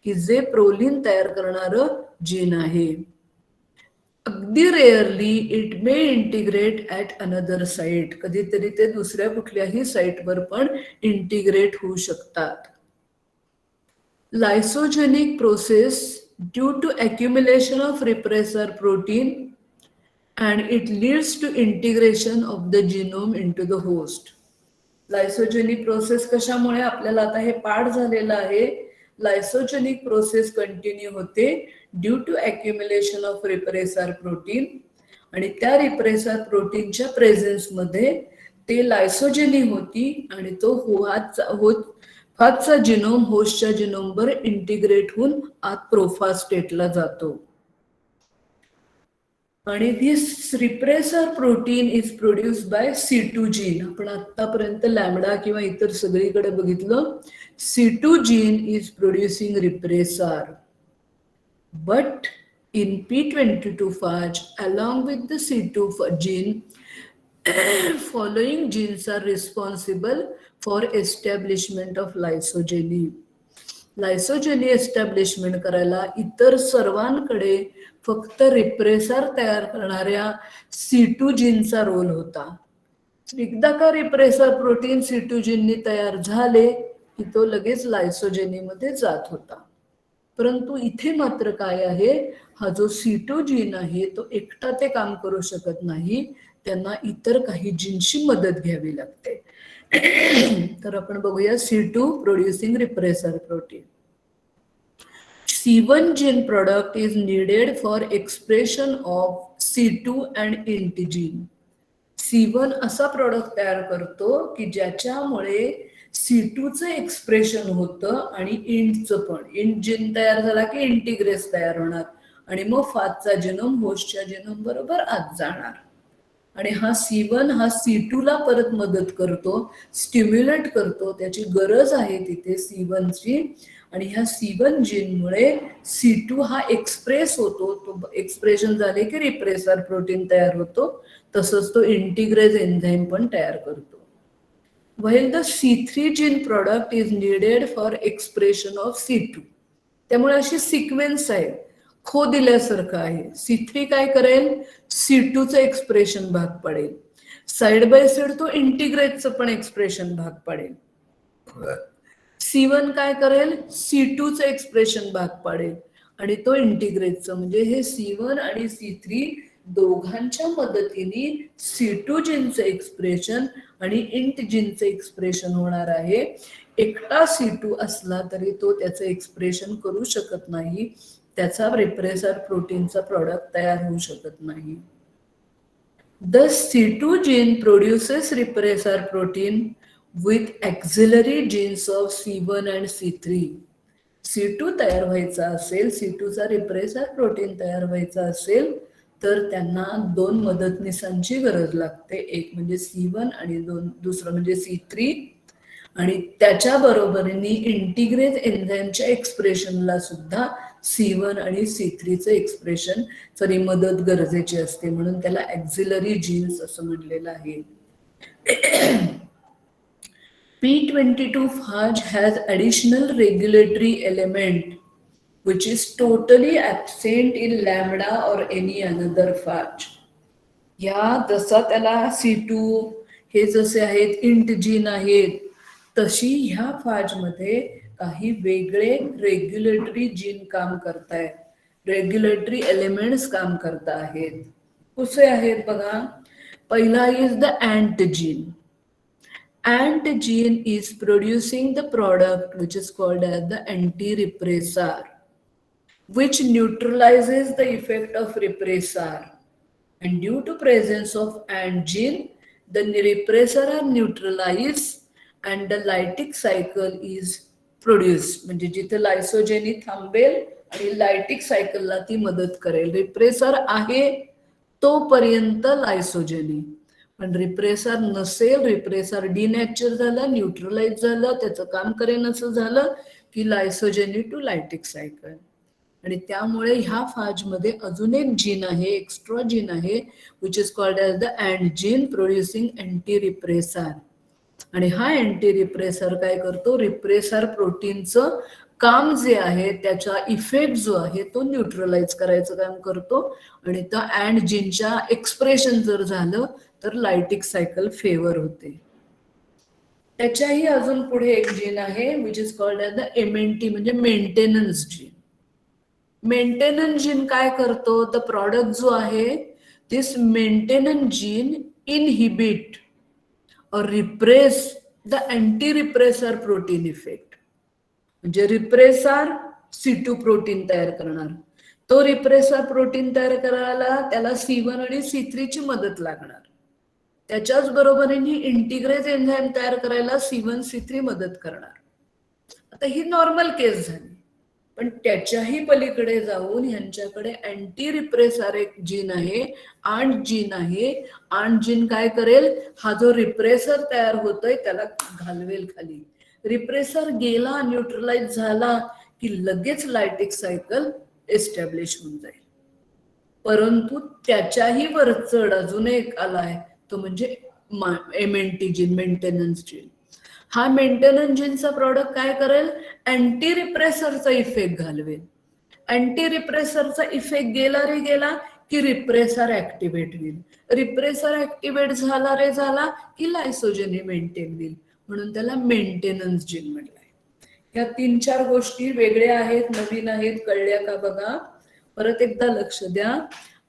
की जे प्रोलिन तयार करणारं जीन आहे. अगदी rarely it may integrate at another site. कधीतरी ते दुसऱ्या कुठल्याही साईटवर पण इंटिग्रेट होऊ शकतात. Lysogenic process due to accumulation of repressor protein and it leads to integration of the genome into the host. Lysogenic process कशामुळे? आपल्याला आता हे पाठ झालेलं आहे. लायसोजेनिक प्रोसेस कंटिन्यू होते due to accumulation of repressor protein, आणि त्या रिप्रेसर प्रोटीनच्या प्रेझेन्स मध्ये ते लायसोजेनी होती आणि तो फाजचा जिनोम होस्टच्या जिनोमवर इंटिग्रेट होऊन आत प्रोफाज स्टेटला जातो. आणि this repressor protein is produced by C2 gene. आपण आतापर्यंत लॅमडा किंवा इतर सगळीकडे बघितलं. C2 gene is producing repressor. But in P22 phage, along with the C2 gene, following genes are responsible for establishment of lysogeny. Lysogeny establishment करायला इतर सर्वांकडे फक्त रिप्रेसर तयार करणाऱ्या C2 जीनचा रोल होता. एकदा का रिप्रेसर प्रोटीन C2 जीननी तयार झाले की तो लगेच लायसोजेनी मध्ये जात होता. परंतु इथे मात्र काय आहे, हा जो C2 जीन आहे तो एकटा ते काम करू शकत नाही, त्यांना इतर काही जीनची मदत घ्यावी लागते. तर आपण बघूया C2 producing repressor protein. C1 gene product is needed for expression of C2 and int gene. C1 असा प्रोडक्ट तयार करतो की ज्याच्यामुळे C2 चं एक्सप्रेशन होतं आणि इंटचं पण. इंट जीन तयार झाला की इंटिग्रेस तयार होणार आणि मग फाजचा जिनोम होस्टच्या जिनोम बरोबर आत जाणार. आणि हा C1 हा C2 ला परत मदत करतो, स्टिम्युलेट करतो. त्याची गरज आहे तिथे C1 ची. आणि ह्या C1 जीनमुळे C2 हा एक्सप्रेस होतो. तो एक्सप्रेशन झाले की रिप्रेसर प्रोटीन तयार होतो. तसंच तो इंटिग्रेज एन्झाईम पण तयार करतो. while the C3 gene product is needed for expression of C2. त्यामुळे अशी सिक्वेन्स आहे, खो दिल्यासारखं आहे. C3 काय करेल, C2 चं एक्सप्रेशन भाग पडेल. साइड बाय साइड तो इंटिग्रेटचं पण एक्सप्रेशन भाग पडेल. C1 काय करेल, C2 चं एक्सप्रेशन भाग पडेल आणि तो इंटिग्रेटचं. म्हणजे हे C1 आणि C3 दोघांच्या मदतीने C2 जीनचं एक्सप्रेशन आणि इंट जीनचं एक्सप्रेशन होणार आहे. एकटा C2 असला तरी तो त्याचं एक्सप्रेशन करू शकत नाही, त्याचा रिप्रेसर प्रोटीनचा प्रोडक्ट तयार होऊ शकत नाही. Thus C2 gene produces repressor protein with auxiliary genes of C1 and C3. C2 तयार व्हायचा असेल, C2 चा रिप्रेसर प्रोटीन तयार व्हायचा असेल तर त्यांना दोन मदतनीसांची गरज लागते. एक म्हणजे C1 आणि दुसरं म्हणजे C3. आणि त्याच्या बरोबरीने इंटिग्रेज एन्झाईमच्या एक्सप्रेशनला सुद्धा C1 आणि C3 चं एक्सप्रेशन मदत गरजेची असते, म्हणून त्याला ऑक्झिलरी जीन्स असं म्हणलेलं आहे. P22 phage has additional regulatory element which is totally absent in lambda or any another phage. या जसा त्याला C2 हे जसे आहेत इंट जीन आहेत, तशी ह्या फाज मध्ये काही वेगळे रेग्युलेटरी जीन काम करतायत, रेग्युलेटरी एलिमेंट्स काम करत आहेत. कसे आहेत बघा. पहिला is the ant gene. Ant gene is producing the product which is called as the anti-repressor, which neutralizes the effect of repressor. And due to presence of ant gene, the repressor are neutralized and the lytic cycle is produced. म्हणजे जिथे लायसोजेनी थांबेल आणि लायटिक सायकलला ती मदत करेल. Repressor आहे तोपर्यंत लायसोजेनी, पण रिप्रेसर नसेल, रिप्रेसर डिनॅचर झालं, न्यूट्रलाइज झालं, त्याचं काम करेन असं झालं की लायसोजेनी टू लायटिक सायकल. आणि त्यामुळे ह्या फाजमध्ये अजून एक जीन आहे, एक्स्ट्रा जीन आहे, which is called as the and gene producing anti repressor. आणि हा अँटी रिप्रेसर काय करतो, रिप्रेसर प्रोटीनचं काम जे आहे त्याचा इफेक्ट जो आहे तो न्यूट्रलाइज करायचं काम करतो. आणि त्या अँड जीनच्या एक्सप्रेशन जर झालं तर लायटिक सायकल फेवर होते. त्याच्याही अजून पुढे एक जीन आहे which is called as the MNT म्हणजे मेंटेनन्स जीन. मेंटेनन्स जीन काय करतो, द प्रॉडक्ट जो आहे this maintenance gene inhibit or repress the anti repressor protein effect. म्हणजे रिप्रेसर C2 प्रोटीन तयार करणार, तो रिप्रेसर प्रोटीन तयार करायला त्याला C1 आणि C3 ची मदत लागणार. त्याच्याच बरोबरीने इंटिग्रेज एन्झाईम तयार करायला C1 C3 मदत करणार. आता ही नॉर्मल केस झाली, पण त्याच्याही पलीकडे जाऊन ह्यांच्याकडे अँटी रिप्रेसर एक जीन आहे, आंट जीन आहे. आंट जीन काय करेल, हा जो रिप्रेसर तयार होतोय त्याला घालवेल खाली. रिप्रेसर गेला, न्यूट्रलाइज झाला की लगेच लायटिक सायकल एस्टॅब्लिश होऊन जाईल. परंतु त्याच्याही वर चढ अजून एक आलाय, तो म्हणजे MNT जीन, मेंटेनन्स जीन. हा मेंटेनन्स जीनचा प्रॉडक्ट काय करेल, अँटी रिप्रेसरचा इफेक्ट घालवेल. अँटी रिप्रेसरचा इफेक्ट गेला रे गेला की रिप्रेसर ऍक्टिव्हेट होईल. रिप्रेसर ऍक्टिव्हेट झाला रे झाला की लायसोजेनी मेंटेन होईल, म्हणून त्याला मेंटेनन्स जीन म्हटलंय. या 3-4 गोष्टी वेगळ्या आहेत, नवीन आहेत, कळल्या का बघा. परत एकदा लक्ष द्या.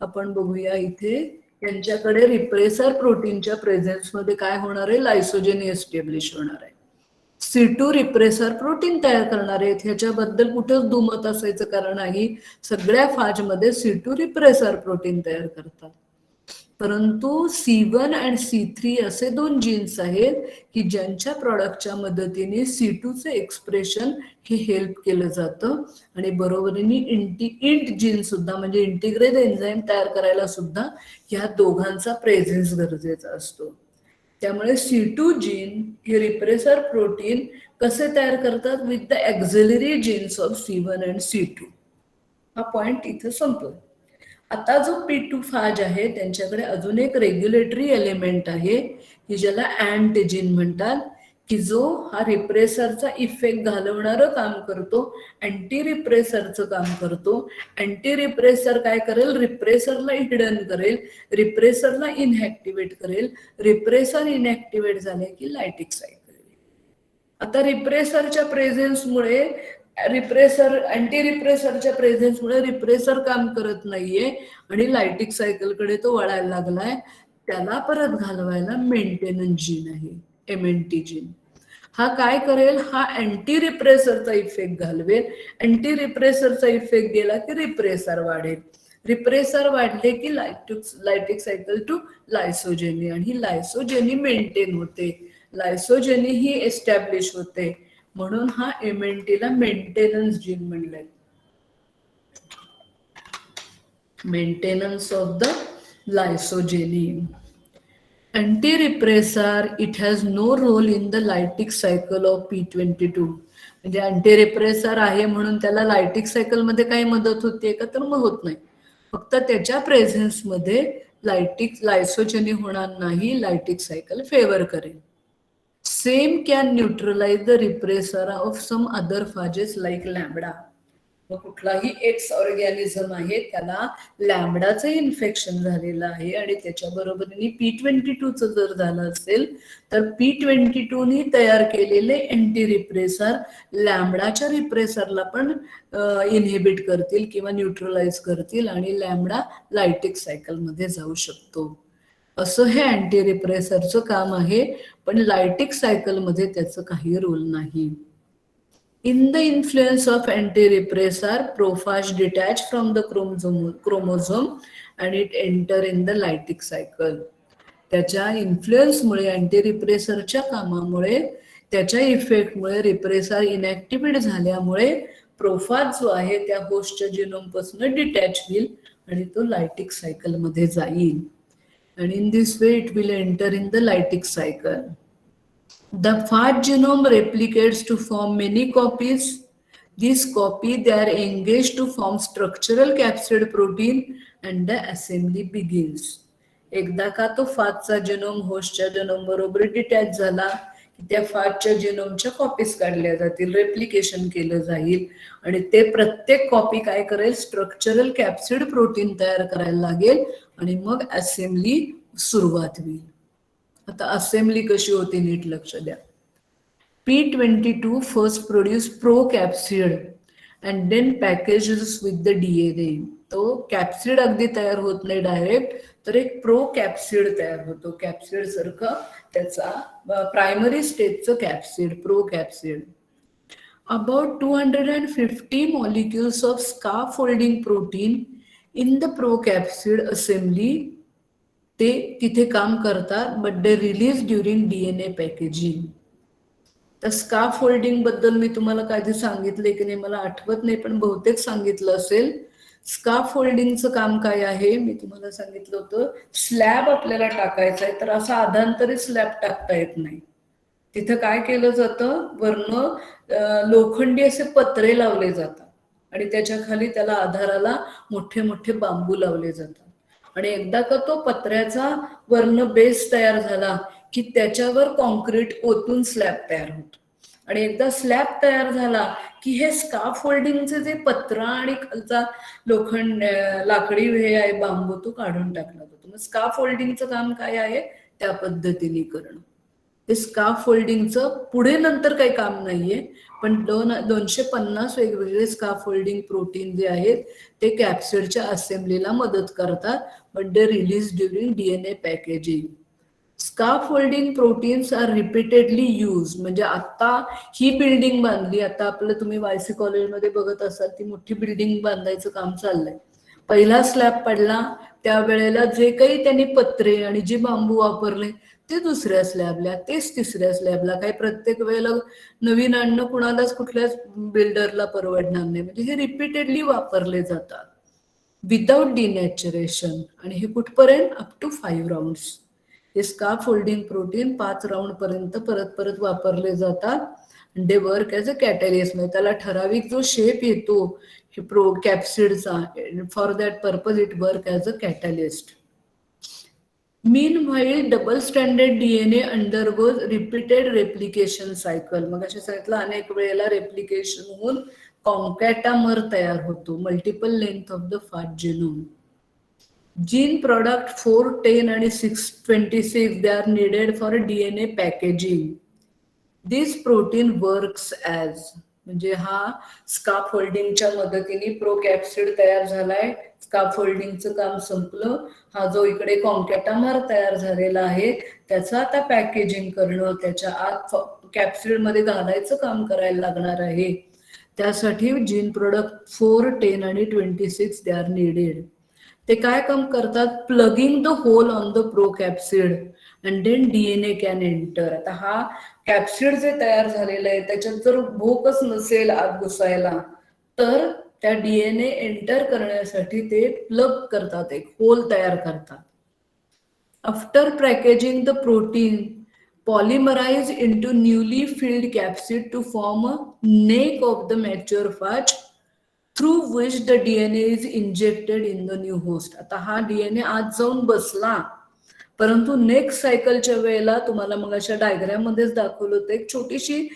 आपण बघूया इथे यांच्याकडे रिप्रेसर प्रोटीनच्या प्रेझेन्स मध्ये काय होणार आहे, लायसोजेनी एस्टॅब्लिश होणार आहे. C2 रिप्रेसर प्रोटीन तयार करणार आहेत, ह्याच्याबद्दल कुठंच दुमत असायचं कारण नाही. सगळ्या फाजमध्ये C2 रिप्रेसर प्रोटीन तयार करतात. परंतु C1 आणि C3 असे 2 जीन्स आहेत की ज्यांच्या प्रॉडक्टच्या मदतीने C2चे एक्सप्रेशन हे हेल्प केलं जातं. आणि बरोबरीने इंट जीन सुद्धा म्हणजे इंटिग्रेज एन्झाईम तयार करायला सुद्धा ह्या दोघांचा प्रेझेन्स गरजेचा असतो. त्यामुळे C2 जीन हे रिप्रेसर प्रोटीन कसे तयार करतात, with the auxiliary jeans of C1 and C2. हा पॉइंट इथं संपला. आता जो P2 फाज आहे त्यांच्याकडे अजून एक रेग्युलेटरी एलिमेंट आहे की ज्याला अँट जीन म्हणतात, की जो हा रिप्रेसरचा इफेक्ट घालवणारं काम करतो, अँटी रिप्रेसरचं काम करतो. अँटी रिप्रेसर काय करेल, रिप्रेसरला हिडन करेल, रिप्रेसरला इनऍक्टिव्हेट करेल. रिप्रेसर इनऍक्टिव्हेट झाले की लायटिक सायकल. आता रिप्रेसरच्या प्रेझेन्समुळे रिप्रेसर अँटी रिप्रेसरच्या प्रेझेन्समुळे रिप्रेसर काम करत नाहीये आणि लायटिक सायकलकडे तो वळायला लागलाय. त्याला परत घालवायला मेंटेनन्स जीन आहे, MNT जीन. हा काय करेल, हा अँटी रिप्रेसरचा इफेक्ट घालवेल. अँटी रिप्रेसरचा इफेक्ट गेला की रिप्रेसर वाढेल. रिप्रेसर वाढले की लायटिक सायकल टू लायसोजेनी, आणि ही लायसोजेनी मेंटेन होते, लायसोजेनी ही एस्टॅब्लिश होते. म्हणून हा MNT ला मेंटेनन्स जीन म्हणलंय. Maintenance of the lysogeny. Anti repressor it has no role in the lytic cycle of P22. म्हणजे अँटी रिप्रेसर आहे म्हणून त्याला लायटिक सायकल मध्ये काही मदत होते का, तर मग होत नाही. फक्त त्याच्या प्रेझेन्स मध्ये लायसोजेनी होणार नाही, लायटिक सायकल फेवर करेल. Same can neutralize the repressor of some other phages like lambda. मग कुठलाही एक्स ऑर्गॅनिझम आहे त्याला लॅम्बडाचं इन्फेक्शन झालेलं आहे आणि त्याच्या बरोबरीने P22 जर झालं असेल तर P22 नी तयार केलेले अँटी रिप्रेसर लॅम्बडाच्या रिप्रेसरला पण इनहिबिट करतील किंवा न्यूट्रलाइज करतील आणि लॅम्बडा लायटिक सायकल मध्ये जाऊ शकतो. असं हे अँटी रिप्रेसरचं काम आहे, पण लायटिक सायकल मध्ये त्याचं काही रोल नाही. In the influence of anti-repressor, prophage detach from the chromosome and it enter in the lytic cycle. त्याच्या इन्फ्लुएन्समुळे, अँटी रिप्रेसरच्या कामामुळे, त्याच्या इफेक्टमुळे रिप्रेसर इनॅक्टिव्हेट झाल्यामुळे प्रोफाज जो आहे त्या होस्टच्या जिनोम पासून डिटॅच होईल आणि तो लायटिक सायकल मध्ये जाईल. And in this way it will enter in the lytic cycle. The phage genome replicates to form many copies. These copy they are engaged to form structural capsid protein and the assembly begins. एकदा का तो फाजचा genome होस्टच्या genome बरोबर detach झाला की त्या फाजच्या जिनोमच्या copies काढल्या जातील, रेप्लिकेशन केलं जाईल आणि ते प्रत्येक कॉपी काय करेल, स्ट्रक्चरल कॅप्सिड प्रोटीन तयार करायला लागेल आणि मग असेंब्ली सुरुवात होईल. आता असेंब्ली कशी होती नीट लक्ष द्या. P22 first produce pro-capsid and then packages with the DNA. तो कॅप्सिड अगदी तयार होत नाही डायरेक्ट, तर एक प्रो कॅप्सिड तयार होतो. कॅप्सिड सारखं त्याचा प्रायमरी स्टेजचं capsid, pro capsid. About 250 molecules of scaffolding protein in the pro-capsid assembly ते तिथे काम करतात, but they release during DNA packaging. तर स्काफोल्डिंग बद्दल मी तुम्हाला कधी सांगितले की नाही मला आठवत नाही, पण बहुतेक सांगितलं असेल. स्काफोल्डिंगचं काम काय आहे मी तुम्हाला सांगितलं होतं. स्लॅब आपल्याला टाकायचा आहे तर असा आधांतरी स्लॅब टाकता येत नाही. तिथं काय केलं जातं, वर्ण लोखंडी असे पत्रे लावले जातात आणि त्याच्या खाली त्याला आधाराला मोठे मोठे बांबू लावले जातात. आणि एकदा का तो पत्र्याचा वर्ण बेस तयार झाला की त्याच्यावर कॉन्क्रीट ओतून स्लॅब तयार होतो. आणि एकदा स्लॅब तयार झाला की हे स्काफोल्डिंगचे जे पत्रा आणि खालचा लोखंड लाकडी हे आहे बांबू तो काढून टाकला जातो. मग स्काफोल्डिंगचं काम काय आहे, त्या पद्धतीने करणं. ते स्काफोल्डिंगचं पुढे नंतर काही काम नाहीये, पण 250 वेगवेगळे स्काफोल्डिंग प्रोटीन जे आहेत ते कॅप्सिडच्या असेंब्लीला मदत करतात, but they release during DNA packaging. Scaffolding proteins are repeatedly use. म्हणजे आता ही बिल्डिंग बांधली, आता आपलं तुम्ही YC कॉलेजमध्ये बघत असाल ती मोठी बिल्डिंग बांधायचं काम चाललंय. पहिला स्लॅब पडला त्यावेळेला जे काही त्यांनी पत्रे आणि जे बांबू वापरले ते दुसऱ्या स्लॅबला, तेच तिसऱ्या स्लॅबला. काही प्रत्येक वेळेला नवीन आणणं कुणालाच कुठल्याच बिल्डरला परवडणार नाही. म्हणजे हे रिपीटेडली वापरले जातात विदाउट डिनॅचरेशन. आणि हे कुठपर्यंत, अप टू 5 राऊंड्स. हे स्काफोल्डिंग प्रोटीन 5 राऊंड पर्यंत परत परत वापरले जातात. They work as a catalyst. म्हणजे त्याला ठराविक जो शेप येतो हे प्रो कॅप्सिडचा, for that purpose it work as a catalyst. Meanwhile, double stranded DNA undergoes repeated replication cycle. मग अशा सांगितलं अनेक वेळेला रेप्लिकेशन होऊन कॉन्कॅटामर तयार होतो, multiple length of the phage genome. Gene product 4, 10 आणि 626 they are needed for DNA packaging. This protein works as, म्हणजे हा स्काफोल्डिंगच्या मदतीने प्रो कॅप्सिड तयार झालाय, स्काफोल्डिंगचं काम संपलं. हा जो इकडे कॉन्कॅटामर तयार झालेला आहे त्याचं आता पॅकेजिंग करणं, त्याच्या आत कॅप्सिड मध्ये घालायचं काम करायला लागणार आहे. त्यासाठी जीन प्रोडक्ट 4, 10 आणि 26 दे आर नीडेड. ते काय काम करतात, plugging the hole on the pro capsid and then DNA can enter. आता हा कॅप्सिड जे तयार झालेलं आहे त्याच्यात जर भोकच नसेल आत घुसायला तर त्या DNA एंटर करण्यासाठी ते प्लग करतात, एक होल तयार करतात. After packaging the protein polymerize into newly filled capsid to form a neck of the mature phage through which द DNA is injected in the new host. आता हा DNA आत जाऊन बसला, परंतु नेक्स्ट सायकलच्या वेळेला तुम्हाला मग अशा डायग्राम मध्येच दाखवलं होतं, एक छोटीशी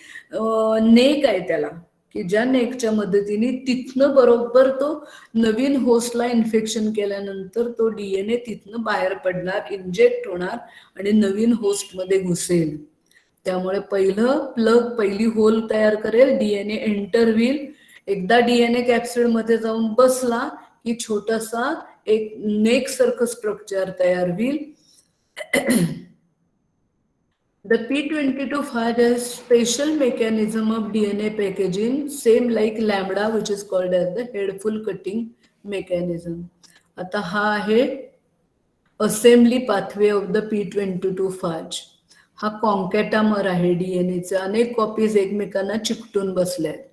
नेक आहे त्याला, की ज्या नेकच्या मदतीने तिथनं बरोबर तो नवीन होस्टला इन्फेक्शन केल्यानंतर तो DNA तिथनं बाहेर पडणार, इंजेक्ट होणार आणि नवीन होस्टमध्ये घुसेल. त्यामुळे पहिली होल तयार करेल, DNA एंटर होईल. एकदा DNA कॅप्सिड मध्ये जाऊन बसला की छोटासा एक नेक सारखं स्ट्रक्चर तयार होईल. The P22 phage has special mechanism of DNA packaging, same like lambda, which is called as the headful cutting mechanism. आता हा आहे assembly pathway of the P22 फाज. हा कॉन्कॅटामर आहे डीएनएचा. अनेक कॉपीज एकमेकांना चिकटून बसल्या आहेत.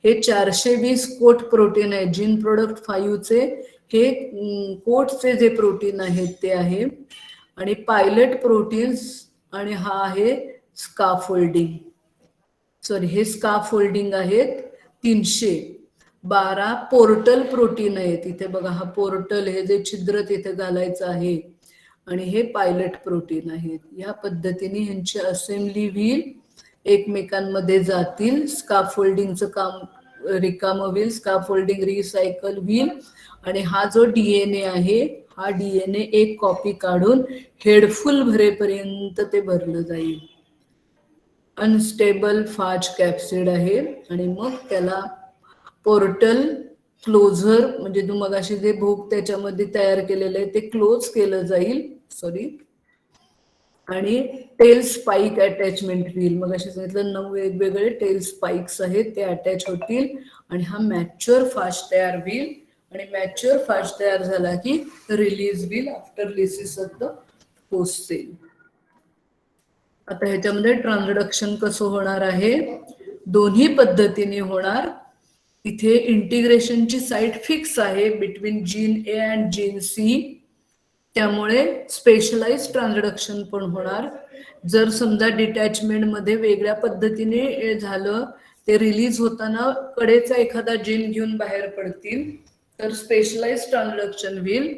हे 420 कोट प्रोटीन आहे. जीन प्रोडक्ट 5 चे हे कोटचे जे प्रोटीन आहेत ते आहे. आणि पायलट प्रोटीन्स आणि हा आहे स्काफोल्डिंग. सॉरी, हे स्काफोल्डिंग आहेत 312 पोर्टल प्रोटीन आहेत. इथे बघा, हा पोर्टल, हे जे छिद्र तिथे घालायचं आहे, आणि हे पायलट प्रोटीन आहेत. या पद्धतीने ह्यांची असेंब्ली व्हील एकमेकांमध्ये जातील. स्काफोल्डिंगचं काम रिकामं व्हील, स्काफोल्डिंग रिसायकल व्हील. आणि हा जो डीएनए आहे, हा डीएनए एक कॉपी काढून हेडफुल भरेपर्यंत ते भरलं जाईल. अनस्टेबल फाज कॅप्सिड आहे. आणि मग त्याला पोर्टल क्लोजर, म्हणजे तू मगाशी जे भोग त्याच्यामध्ये तयार केलेलं आहे ते क्लोज केलं जाईल. सॉरी. आणि टेल स्पाइक अटॅचमेंट व्हील, मग अशी सांगितलं 9 वेगवेगळे टेल स्पाइक्स आहेत, ते अटॅच होतील. आणि हा मॅच्युअर फाज तयार होईल. आणि मॅच्युअर फाज तयार झाला की release will after lysis of the host cell. आता ह्याच्यामध्ये ट्रान्सडक्शन कसं होणार आहे? दोन्ही पद्धतीने होणार. इथे इंटिग्रेशनची साईट फिक्स आहे between gene A and gene C, त्यामुळे स्पेशलाइज ट्रान्सडक्शन पण होणार. जर समजा डिटॅचमेंट मध्ये वेगळ्या पद्धतीने झालं, ते रिलीज होताना कडेचा एखादा जीन घेऊन बाहेर पडतील, तर स्पेशलाइज ट्रान्सडक्शन होईल.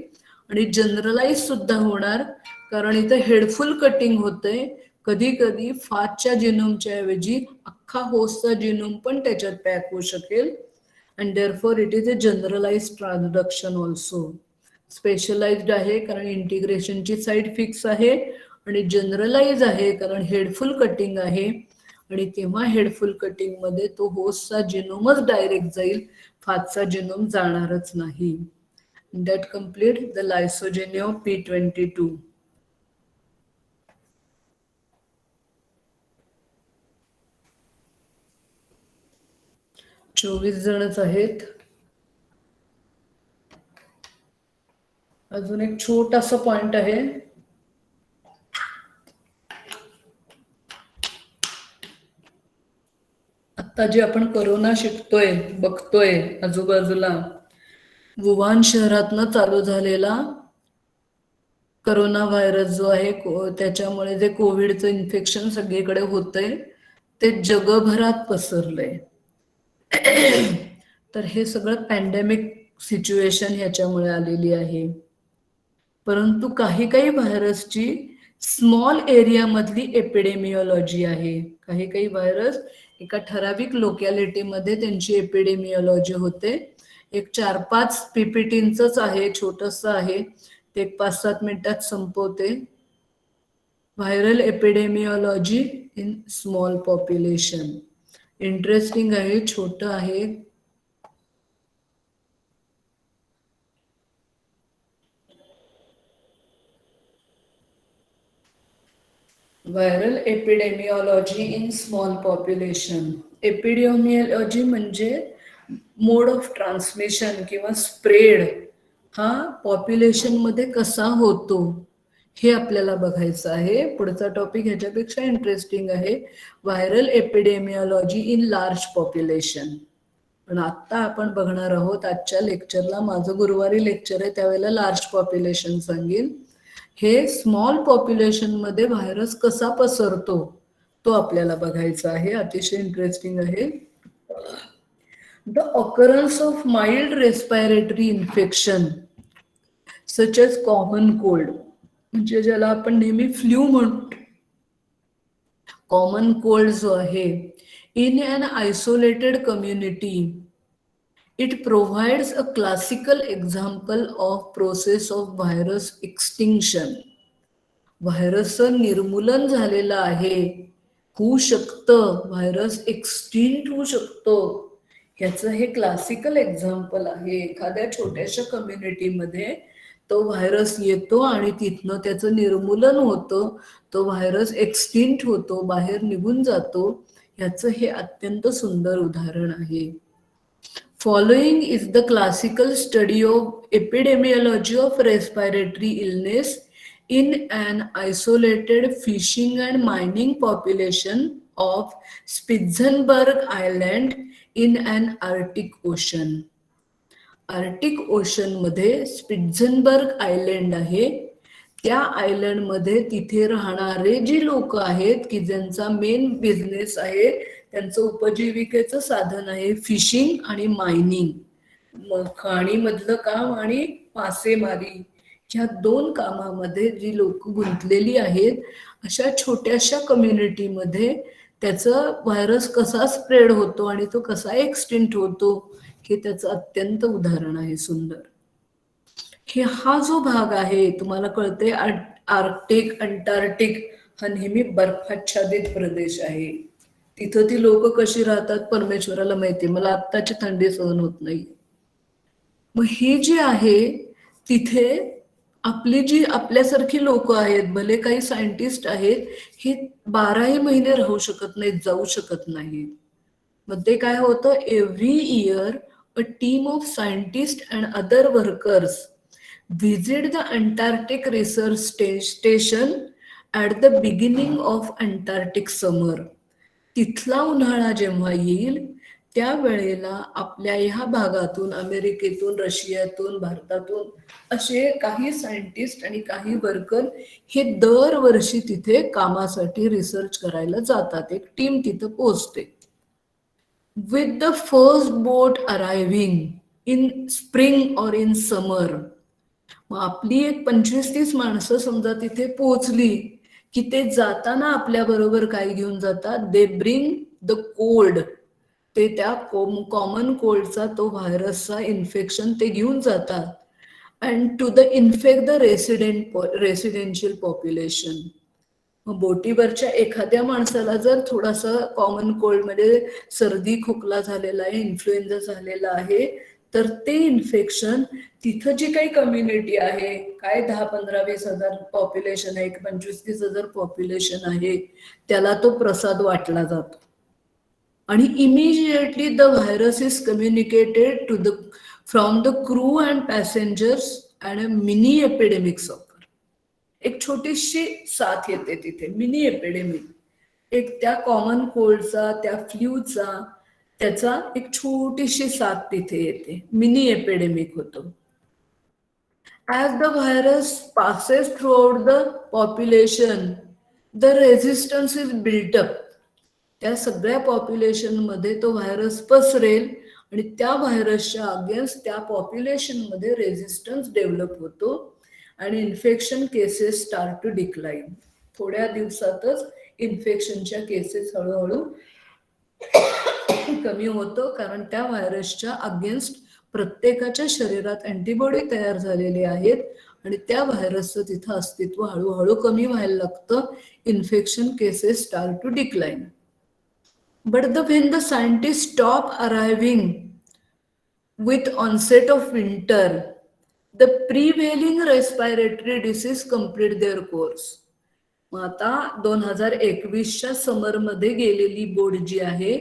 आणि जनरलाइज सुद्धा होणार, कारण इथं हेडफुल कटिंग होतंय. कधी कधी फाजच्या जिनोमच्या ऐवजी अख्खा होस्टचा जिनोम पण त्याच्यात पॅक होऊ शकेल. And therefore it is a generalize transduction also. Specialized आहे कारण इंटिग्रेशनची साईड फिक्स आहे, आणि जनरलाइज आहे कारण हेडफुल कटिंग आहे. आणि तेव्हा हेडफुल कटिंग मध्ये तो होस्टचा जिनोमच डायरेक्ट जाईल, फाजचा जिनोम जाणारच नाही. That complete the lysogeny of P22. चोवीस जणच आहेत. अजून एक छोटासा पॉइंट आहे. आता जे आपण कोरोना शिकतोय, बघतोय आजूबाजूला, वुहान शहरातनं चालू झालेला कोरोना व्हायरस जो आहे, त्याच्यामुळे जे कोविडचं इन्फेक्शन सगळीकडे होतंय, ते जगभरात पसरलंय. तर हे सगळं पॅन्डेमिक सिच्युएशन ह्याच्यामुळे आलेली आहे. परंतु काही काही व्हायरसची स्मॉल एरिया मधली एपिडेमिओलॉजी आहे. काही काही व्हायरस एका ठराविक लोकॅलिटीमध्ये त्यांची एपिडेमिओलॉजी होते. एक 4-5 PPTंचंच आहे, छोटंसं आहे, ते 5-7 मिनिटात संपवते. Viral epidemiology in small population. Interesting आहे, छोटं आहे. Viral epidemiology in small population. Epidemiology म्हणजे मोड ऑफ ट्रान्समिशन किंवा स्प्रेड हा पॉप्युलेशन मध्ये कसा होतो हे आपल्याला बघायचं आहे. पुढचा टॉपिक ह्याच्यापेक्षा इंटरेस्टिंग आहे, viral epidemiology in large population. पण आता आपण बघणार आहोत आजच्या लेक्चरला, माझं गुरुवारी लेक्चर आहे त्यावेळेला लार्ज पॉप्युलेशन सांगेल. हे स्मॉल पॉप्युलेशन मध्ये व्हायरस कसा पसरतो तो आपल्याला बघायचा आहे. अतिशय इंटरेस्टिंग आहे. The occurrence of mild respiratory infection such as common cold, म्हणजे ज्याला आपण नेहमी फ्ल्यू म्हणतो, कॉमन कोल्ड जो आहे, in an isolated community, it provides a classical example of process of virus extinction. व्हायरसचं निर्मूलन झालेलं आहे, होऊ शकतं, व्हायरस एक्सटिंक्ट होऊ शकतो, ह्याचं हे क्लासिकल एक्झाम्पल आहे. एखाद्या छोट्याशा कम्युनिटीमध्ये तो व्हायरस येतो आणि तिथनं त्याचं निर्मूलन होतं, तो व्हायरस एक्सटिंक्ट होतो, बाहेर निघून जातो. ह्याचं हे अत्यंत सुंदर उदाहरण आहे. Following is the classical study of epidemiology of respiratory illness in an isolated fishing and mining population of Spitzenberg Island in an Arctic Ocean. Arctic ocean मध्ये स्पिट्झनबर्ग आयलंड आहे. त्या आयलंड मध्ये तिथे राहणारे जी लोक आहेत की ज्यांचा मेन बिझनेस आहे, त्यांचं उपजीविकेचं साधन आहे फिशिंग आणि मायनिंग, खाणीमधलं काम आणि मासेमारी, ह्या दोन कामामध्ये जी लोक गुंतलेली आहेत, अशा छोट्याशा कम्युनिटीमध्ये त्याचा व्हायरस कसा स्प्रेड होतो आणि तो कसा एक्सटिंक्ट होतो हे त्याचं अत्यंत उदाहरण आहे सुंदर. हा जो भाग आहे तुम्हाला कळते, आर्क्टिक अंटार्क्टिक हा नेहमी बर्फाच्छादित प्रदेश आहे. तिथं ती लोक कशी राहतात परमेश्वराला माहिती. मला आत्ताची थंडी सहन होत नाही. मग हे जे आहे तिथे आपली जी आपल्यासारखी लोक आहेत, भले काही सायंटिस्ट आहेत, हे 12ही महिने राहू शकत नाहीत, जाऊ शकत नाहीत. मग ते काय होतं, every year a team of scientists and other workers visit the Antarctic research station at the beginning of Antarctic summer. तिथला उन्हाळा जेव्हा येईल त्या वेळेला आपल्या ह्या भागातून, अमेरिकेतून, रशियातून, भारतातून असे काही सायंटिस्ट आणि काही वर्कर हे दरवर्षी तिथे कामासाठी रिसर्च करायला जातात. एक टीम तिथं पोहोचते. With the first boat arriving in spring or in summer, मग आपली एक 25-30 माणसं समजा तिथे पोहोचली की ते जाताना आपल्या बरोबर काय घेऊन जातात, दे ब्रिंग द कोल्ड. ते त्या कॉमन कोल्डचा, तो व्हायरसचा इन्फेक्शन ते घेऊन जातात. And to the infect the residential population. बोटीवरच्या एखाद्या माणसाला जर थोडासा कॉमन कोल्ड म्हणजे सर्दी खोकला झालेला आहे, इन्फ्लुएन्झा झालेला आहे, तर ते इन्फेक्शन तिथं जी काही कम्युनिटी आहे, काय 10-15-20 हजार पॉप्युलेशन आहे, 25-30 हजार पॉप्युलेशन आहे, त्याला तो प्रसाद वाटला जातो. आणि immediately the virus is communicated to the from the crew and passengers and a mini epidemics of. एक छोटीशी साथ येते तिथे, मिनी एपिडेमिक. एक त्या कॉमन कोल्डचा, त्या फ्ल्यूचा, त्याचा एक छोटीशी साथ तिथे येते, मिनी एपिडेमिक होतो. As the virus passes through out the population, the resistance is built up. त्या सगळ्या पॉप्युलेशन मध्ये तो व्हायरस पसरेल आणि त्या व्हायरसच्या अगेन्स्ट त्या पॉप्युलेशन मध्ये रेझिस्टन्स डेव्हलप होतो आणि infection cases start to decline. थोड्या दिवसातच इन्फेक्शनच्या केसेस हळूहळू कमी होतो, कारण त्या व्हायरसच्या अगेन्स्ट प्रत्येकाच्या शरीरात अँटीबॉडी तयार झालेले आहेत आणि त्या व्हायरसचं तिथं अस्तित्व हळूहळू कमी व्हायला लागतं. Infection cases start to decline. But when the scientists stop arriving with onset of winter, the prevailing respiratory disease complete their course. मग आता 2021च्या समर मध्ये गेलेली बोट जी आहे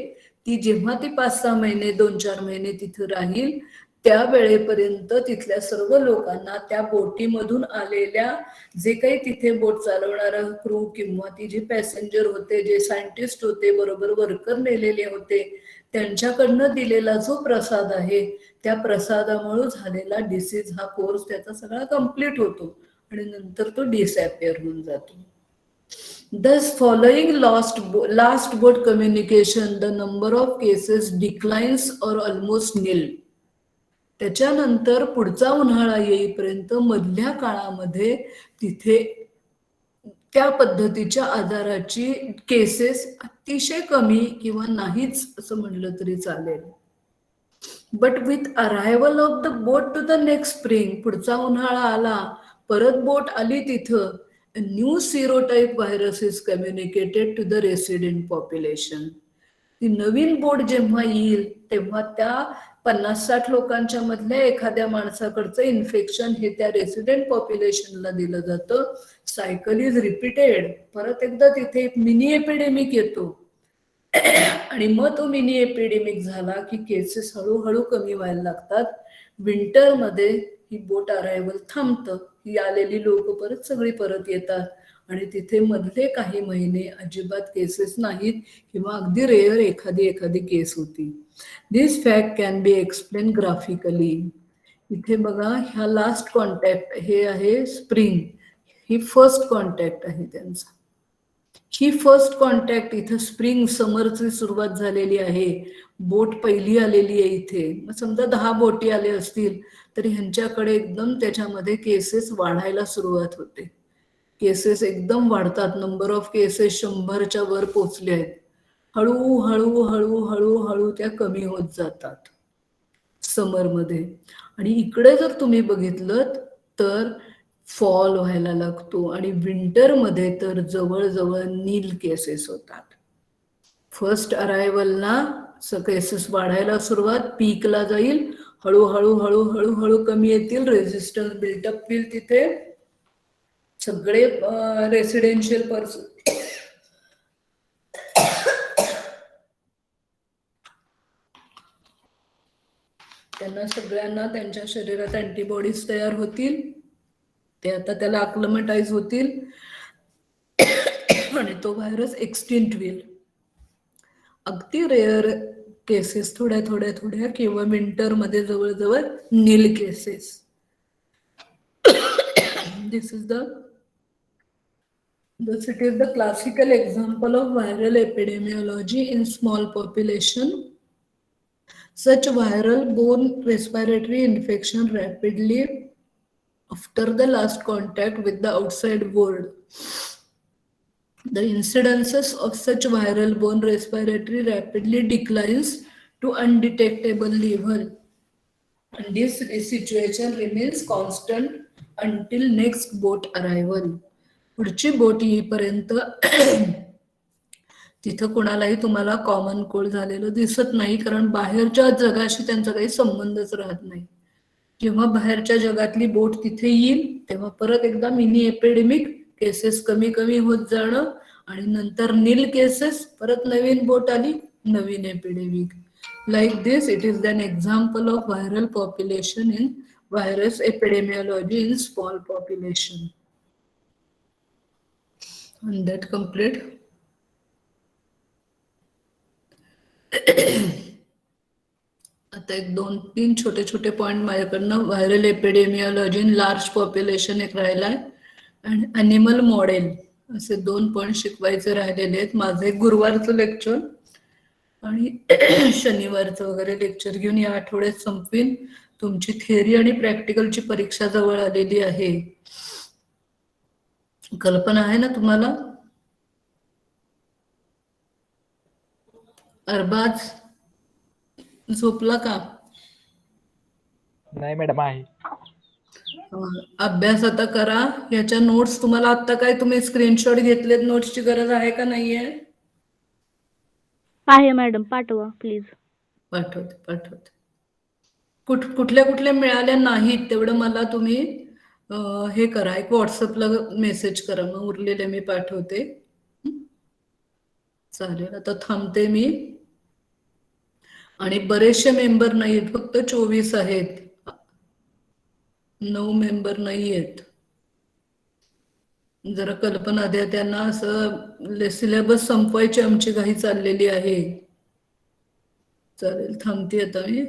ती जेव्हा ती 5-6 महिने 2-4 महिने तिथे राहील, त्या वेळेपर्यंत तिथल्या सर्व लोकांना त्या बोटीमधून आलेल्या जे काही तिथे बोट चालवणारा क्रू किंवा ती जे पॅसेंजर होते, जे सायंटिस्ट होते, बरोबर वर्कर नेलेले होते, त्यांच्याकडनं दिलेला जो प्रसाद आहे त्या प्रसादामुळे झालेला डिसीज हा कोर्स त्याचा सगळा कंप्लीट होतो आणि नंतर तो डिसअपिअर होऊन जातो. Thus, following last boat communication, the number of cases declines or almost nil. त्याच्यानंतर पुढचा उन्हाळा येईपर्यंत मधल्या काळामध्ये तिथे त्या पद्धतीच्या आजाराची केसेस अतिशय कमी किंवा नाहीच असं म्हणलं तरी चालेल. But with arrival of the boat to the next spring, पुढचा उन्हाळा आला, परत बोट आली तिथं, new serotype virus is communicated to the resident population. ती नवीन बोट जेव्हा येईल तेव्हा त्या 50-60 लोकांच्या मधल्या एखाद्या माणसाकडचं इन्फेक्शन हे त्या रेसिडेंट पॉप्युलेशनला दिलं जातं. Cycle is repeated. परत एकदा तिथे एक मिनी एपिडेमिक येतो आणि मग तो मिनी एपिडेमिक झाला की केसेस हळूहळू कमी व्हायला लागतात. विंटरमध्ये ही बोट अरायव्हल थांबतं, ही आलेली लोक परत सगळी परत येतात आणि तिथे मधले काही महिने अजिबात केसेस नाहीत किंवा अगदी रेअर एखादी केस होती. This fact can be explain graphically. इथे बघा, ह्या लास्ट कॉन्टॅक्ट हे आहे स्प्रिंग, ही फर्स्ट कॉन्टॅक्ट आहे त्यांचा. ही फर्स्ट कॉन्टॅक्ट इथं स्प्रिंग समरची सुरुवात झालेली आहे. बोट पहिली आलेली आहे इथे. मग समजा 10 बोटी आले असतील तर ह्यांच्याकडे एकदम त्याच्यामध्ये केसेस वाढायला सुरुवात होते. केसेस एकदम वाढतात. नंबर ऑफ केसेस 100च्या वर पोचले आहेत. हळूहळू हळूहळू हळू त्या कमी होत जातात समरमध्ये. आणि इकडे जर तुम्ही बघितलं तर फॉल व्हायला लागतो आणि विंटरमध्ये तर जवळजवळ नील केसेस होतात. फर्स्ट अरायव्हलला केसेस वाढायला सुरुवात, पीकला जाईल, हळूहळू हळूहळू हळू कमी येतील, रेझिस्टन्स बिल्टअप होईल तिथे. सगळे रेसिडेन्शियल पर्सन त्यांना सगळ्यांना त्यांच्या शरीरात अँटीबॉडीज तयार होतील. ते आता त्याला अक्लमटाइज होतील आणि तो व्हायरस एक्सटिंक्ट होईल. अगदी रेअर केसेस थोड्या थोड्या थोड्या किंवा विंटरमध्ये जवळजवळ nil cases. This is it is the classical example of viral epidemiology in small population. Such viral borne respiratory infection rapidly after the last contact with the outside world. The incidences of such viral borne respiratory rapidly declines to undetectable level. And this situation remains constant until next boat arrival. पुढची बोट येईपर्यंत तिथं कुणालाही तुम्हाला common cold झालेलं दिसत नाही, कारण बाहेरच्या जगाशी त्यांचा काही संबंधच राहत नाही. जेव्हा बाहेरच्या जगातली बोट तिथे येईल तेव्हा परत एकदा मिनी एपिडेमिक, केसेस कमी कमी होत जाणं आणि नंतर नील केसेस, परत नवीन बोट आली, नवीन epidemic. Like this, it is an example of viral population in virus epidemiology in small population. And that complete. आता एक 2-3 छोटे छोटे पॉइंट माझ्याकडनं. Viral epidemiology in large population एक राहिलाय आणि अॅनिमल मॉडेल, असे 2 पॉइंट शिकवायचे राहिलेले आहेत. माझं एक गुरुवारचं लेक्चर आणि शनिवारचं वगैरे लेक्चर घेऊन या आठवड्यात संपवीन. तुमची थिअरी आणि प्रॅक्टिकलची परीक्षा जवळ आलेली आहे. कल्पना आहे ना तुम्हाला? अरबाज झोपला का? नाही मॅडम आहे. अभ्यास आता करा. याच्या नोट्स तुम्हाला आता काय तुम्ही स्क्रीनशॉट घेतलेत, नोट्सची गरज आहे का नाहीये? आहे मॅडम, पाठवा प्लीज. पाठवते. कुठल्या कुठल्या मिळाल्या नाहीत तेवढं मला तुम्ही हे करा, एक व्हॉट्सअपला मेसेज करा, मग उरलेले मी पाठवते. चालेल, आता थांबते मी. आणि बरेचसे मेंबर नाहीत, फक्त 24 आहेत, 9 मेंबर नाहीयेत. जरा कल्पना द्या त्यांना. असं सिलेबस संपवायची आमची घाई चाललेली आहे. चालेल, थांबते आता मी.